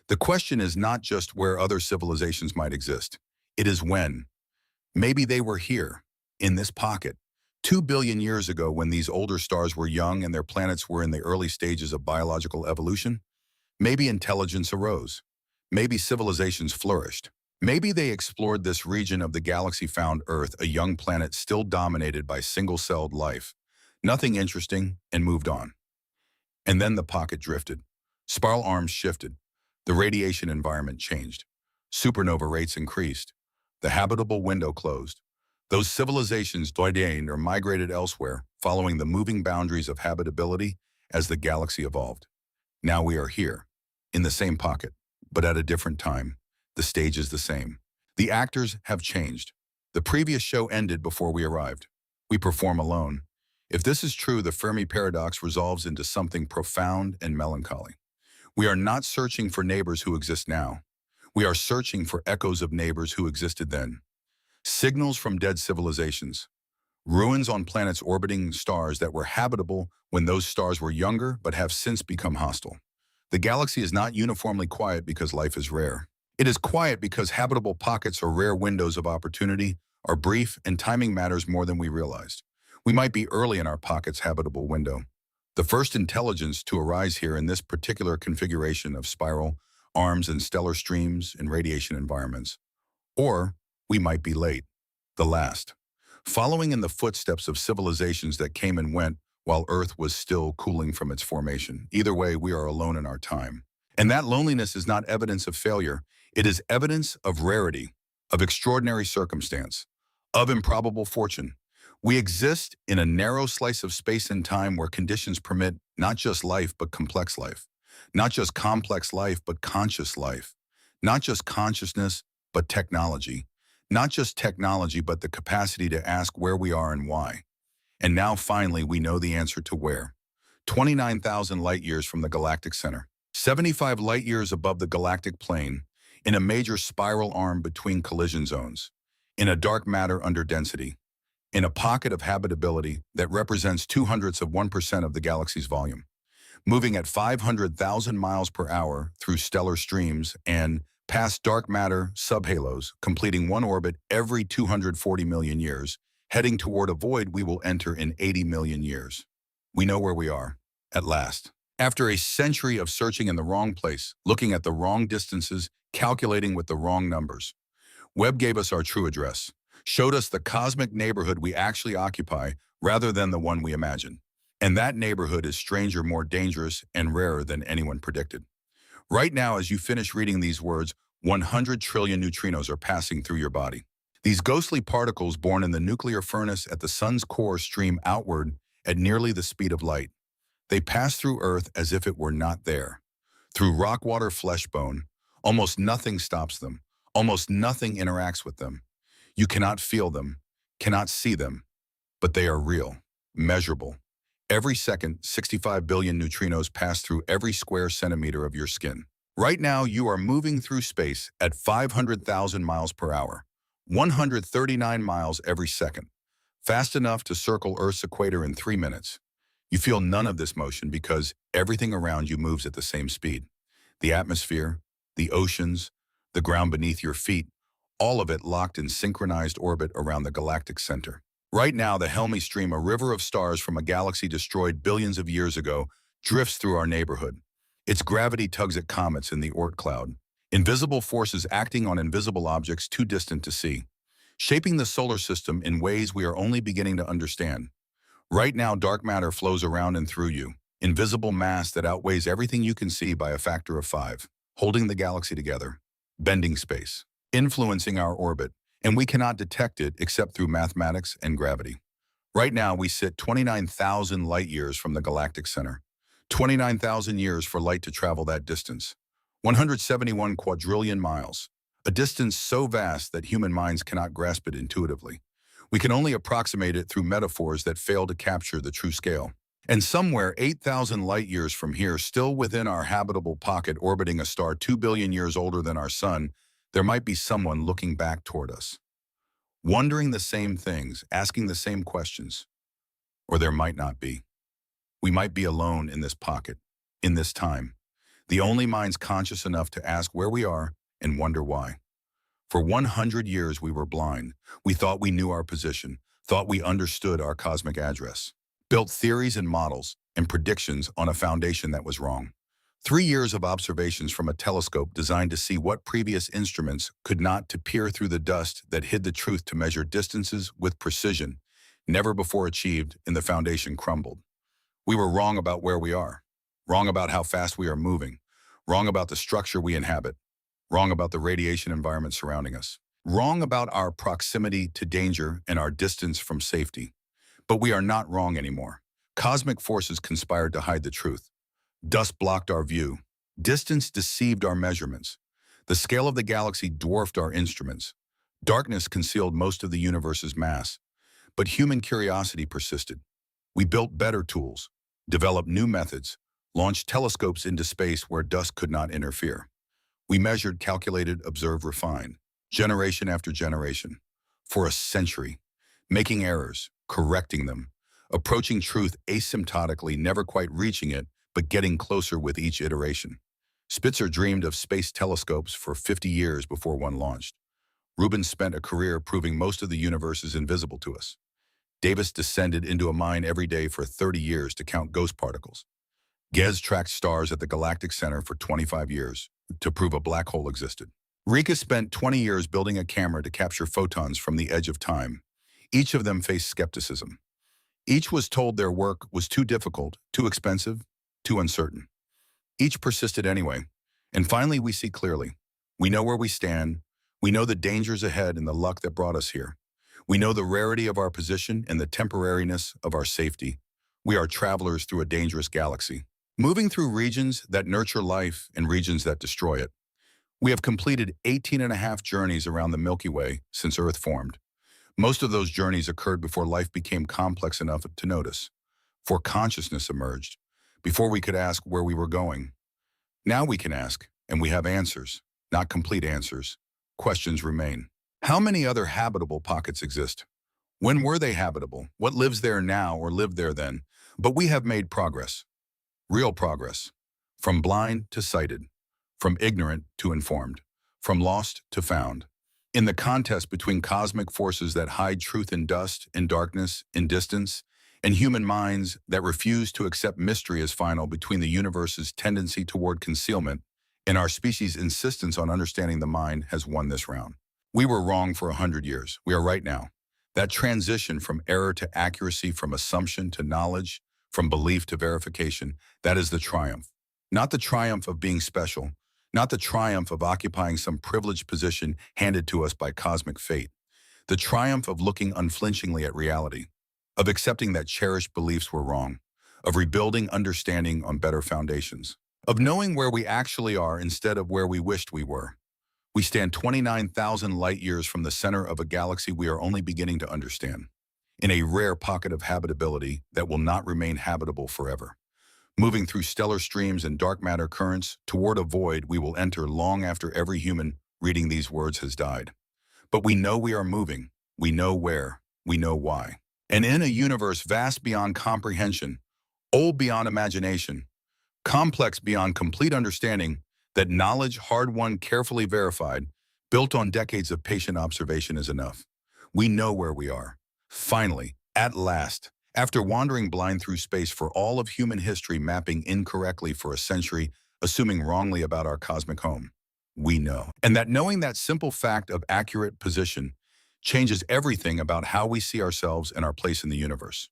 The question is not just where other civilizations might exist. It is when. Maybe they were here, in this pocket, 2 billion years ago when these older stars were young and their planets were in the early stages of biological evolution. Maybe intelligence arose. Maybe civilizations flourished. Maybe they explored this region of the galaxy, found Earth, a young planet still dominated by single-celled life. Nothing interesting, and moved on. And then the pocket drifted. Spiral arms shifted. The radiation environment changed. Supernova rates increased. The habitable window closed. Those civilizations died or migrated elsewhere, following the moving boundaries of habitability as the galaxy evolved. Now we are here, in the same pocket, but at a different time. The stage is the same. The actors have changed. The previous show ended before we arrived. We perform alone. If this is true, the Fermi paradox resolves into something profound and melancholy. We are not searching for neighbors who exist now. We are searching for echoes of neighbors who existed then. Signals from dead civilizations. Ruins on planets orbiting stars that were habitable when those stars were younger but have since become hostile. The galaxy is not uniformly quiet because life is rare. It is quiet because habitable pockets or rare windows of opportunity are brief and timing matters more than we realized. We might be early in our pocket's habitable window. The first intelligence to arise here in this particular configuration of spiral arms and stellar streams in radiation environments. Or we might be late, the last, following in the footsteps of civilizations that came and went while Earth was still cooling from its formation. Either way, we are alone in our time. And that loneliness is not evidence of failure. It is evidence of rarity, of extraordinary circumstance, of improbable fortune. We exist in a narrow slice of space and time where conditions permit not just life, but complex life. Not just complex life, but conscious life. Not just consciousness, but technology. Not just technology, but the capacity to ask where we are and why. And now finally we know the answer to where. 29,000 light-years from the galactic center. 75 light-years above the galactic plane, in a major spiral arm between collision zones. In a dark matter under density. In a pocket of habitability that represents 0.02% of the galaxy's volume. Moving at 500,000 miles per hour through stellar streams and past dark matter subhalos, completing one orbit every 240 million years, heading toward a void we will enter in 80 million years. We know where we are, at last. After a century of searching in the wrong place, looking at the wrong distances, calculating with the wrong numbers, Webb gave us our true address, showed us the cosmic neighborhood we actually occupy rather than the one we imagine. And that neighborhood is stranger, more dangerous, and rarer than anyone predicted. Right now, as you finish reading these words, 100 trillion neutrinos are passing through your body. These ghostly particles born in the nuclear furnace at the sun's core stream outward at nearly the speed of light. They pass through Earth as if it were not there. Through rock, water, flesh, bone, almost nothing stops them. Almost nothing interacts with them. You cannot feel them, cannot see them, but they are real, measurable. Every second, 65 billion neutrinos pass through every square centimeter of your skin. Right now, you are moving through space at 500,000 miles per hour, 139 miles every second, fast enough to circle Earth's equator in 3 minutes. You feel none of this motion because everything around you moves at the same speed. The atmosphere, the oceans, the ground beneath your feet, all of it locked in synchronized orbit around the galactic center. Right now, the Helmy stream, a river of stars from a galaxy destroyed billions of years ago, drifts through our neighborhood. Its gravity tugs at comets in the Oort cloud. Invisible forces acting on invisible objects too distant to see, shaping the solar system in ways we are only beginning to understand. Right now, dark matter flows around and through you, invisible mass that outweighs everything you can see by a factor of 5, holding the galaxy together, bending space, influencing our orbit, and we cannot detect it except through mathematics and gravity. Right now, we sit 29,000 light years from the galactic center. 29,000 years for light to travel that distance. 171 quadrillion miles. A distance so vast that human minds cannot grasp it intuitively. We can only approximate it through metaphors that fail to capture the true scale. And somewhere 8,000 light years from here, still within our habitable pocket orbiting a star 2 billion years older than our sun, there might be someone looking back toward us, wondering the same things, asking the same questions. Or there might not be. We might be alone in this pocket, in this time, the only minds conscious enough to ask where we are and wonder why. For 100 years we were blind. We thought we knew our position, thought we understood our cosmic address, built theories and models and predictions on a foundation that was wrong. 3 years of observations from a telescope designed to see what previous instruments could not, to peer through the dust that hid the truth, to measure distances with precision never before achieved, and the foundation crumbled. We were wrong about where we are, wrong about how fast we are moving, wrong about the structure we inhabit, wrong about the radiation environment surrounding us, wrong about our proximity to danger and our distance from safety. But we are not wrong anymore. Cosmic forces conspired to hide the truth. Dust blocked our view. Distance deceived our measurements. The scale of the galaxy dwarfed our instruments. Darkness concealed most of the universe's mass. But human curiosity persisted. We built better tools, developed new methods, launched telescopes into space where dust could not interfere. We measured, calculated, observed, refined, generation after generation, for a century, making errors, correcting them, approaching truth asymptotically, never quite reaching it, but getting closer with each iteration. Spitzer dreamed of space telescopes for 50 years before one launched. Rubens spent a career proving most of the universe is invisible to us. Davis descended into a mine every day for 30 years to count ghost particles. Gez tracked stars at the galactic center for 25 years to prove a black hole existed. Rika spent 20 years building a camera to capture photons from the edge of time. Each of them faced skepticism. Each was told their work was too difficult, too expensive, too uncertain. Each persisted anyway. And finally, we see clearly. We know where we stand. We know the dangers ahead and the luck that brought us here. We know the rarity of our position and the temporariness of our safety. We are travelers through a dangerous galaxy, moving through regions that nurture life and regions that destroy it. We have completed 18.5 journeys around the Milky Way since Earth formed. Most of those journeys occurred before life became complex enough to notice, before consciousness emerged, before we could ask where we were going. Now we can ask, and we have answers, not complete answers. Questions remain. How many other habitable pockets exist? When were they habitable? What lives there now or lived there then? But we have made progress. Real progress. From blind to sighted. From ignorant to informed. From lost to found. In the contest between cosmic forces that hide truth in dust, in darkness, in distance, and human minds that refuse to accept mystery as final, between the universe's tendency toward concealment and our species' insistence on understanding the mind, has won this round. We were wrong for 100 years. We are right now. That transition from error to accuracy, from assumption to knowledge, from belief to verification, that is the triumph. Not the triumph of being special, not the triumph of occupying some privileged position handed to us by cosmic fate. The triumph of looking unflinchingly at reality, of accepting that cherished beliefs were wrong, of rebuilding understanding on better foundations, of knowing where we actually are instead of where we wished we were. We stand 29,000 light years from the center of a galaxy we are only beginning to understand, in a rare pocket of habitability that will not remain habitable forever, moving through stellar streams and dark matter currents toward a void we will enter long after every human reading these words has died. But we know we are moving, we know where, we know why. And in a universe vast beyond comprehension, old beyond imagination, complex beyond complete understanding, that knowledge, hard-won, carefully verified, built on decades of patient observation, is enough. We know where we are. Finally, at last, after wandering blind through space for all of human history, mapping incorrectly for a century, assuming wrongly about our cosmic home. we know. And that knowing that simple fact of accurate position changes everything about how we see ourselves and our place in the universe.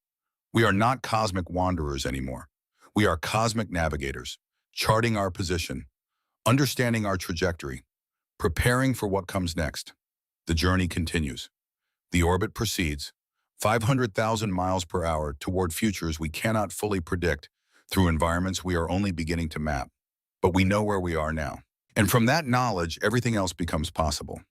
We are not cosmic wanderers anymore. We are cosmic navigators, charting our position, understanding our trajectory, preparing for what comes next. The journey continues. The orbit proceeds, 500,000 miles per hour toward futures we cannot fully predict through environments we are only beginning to map. But we know where we are now. And from that knowledge, everything else becomes possible.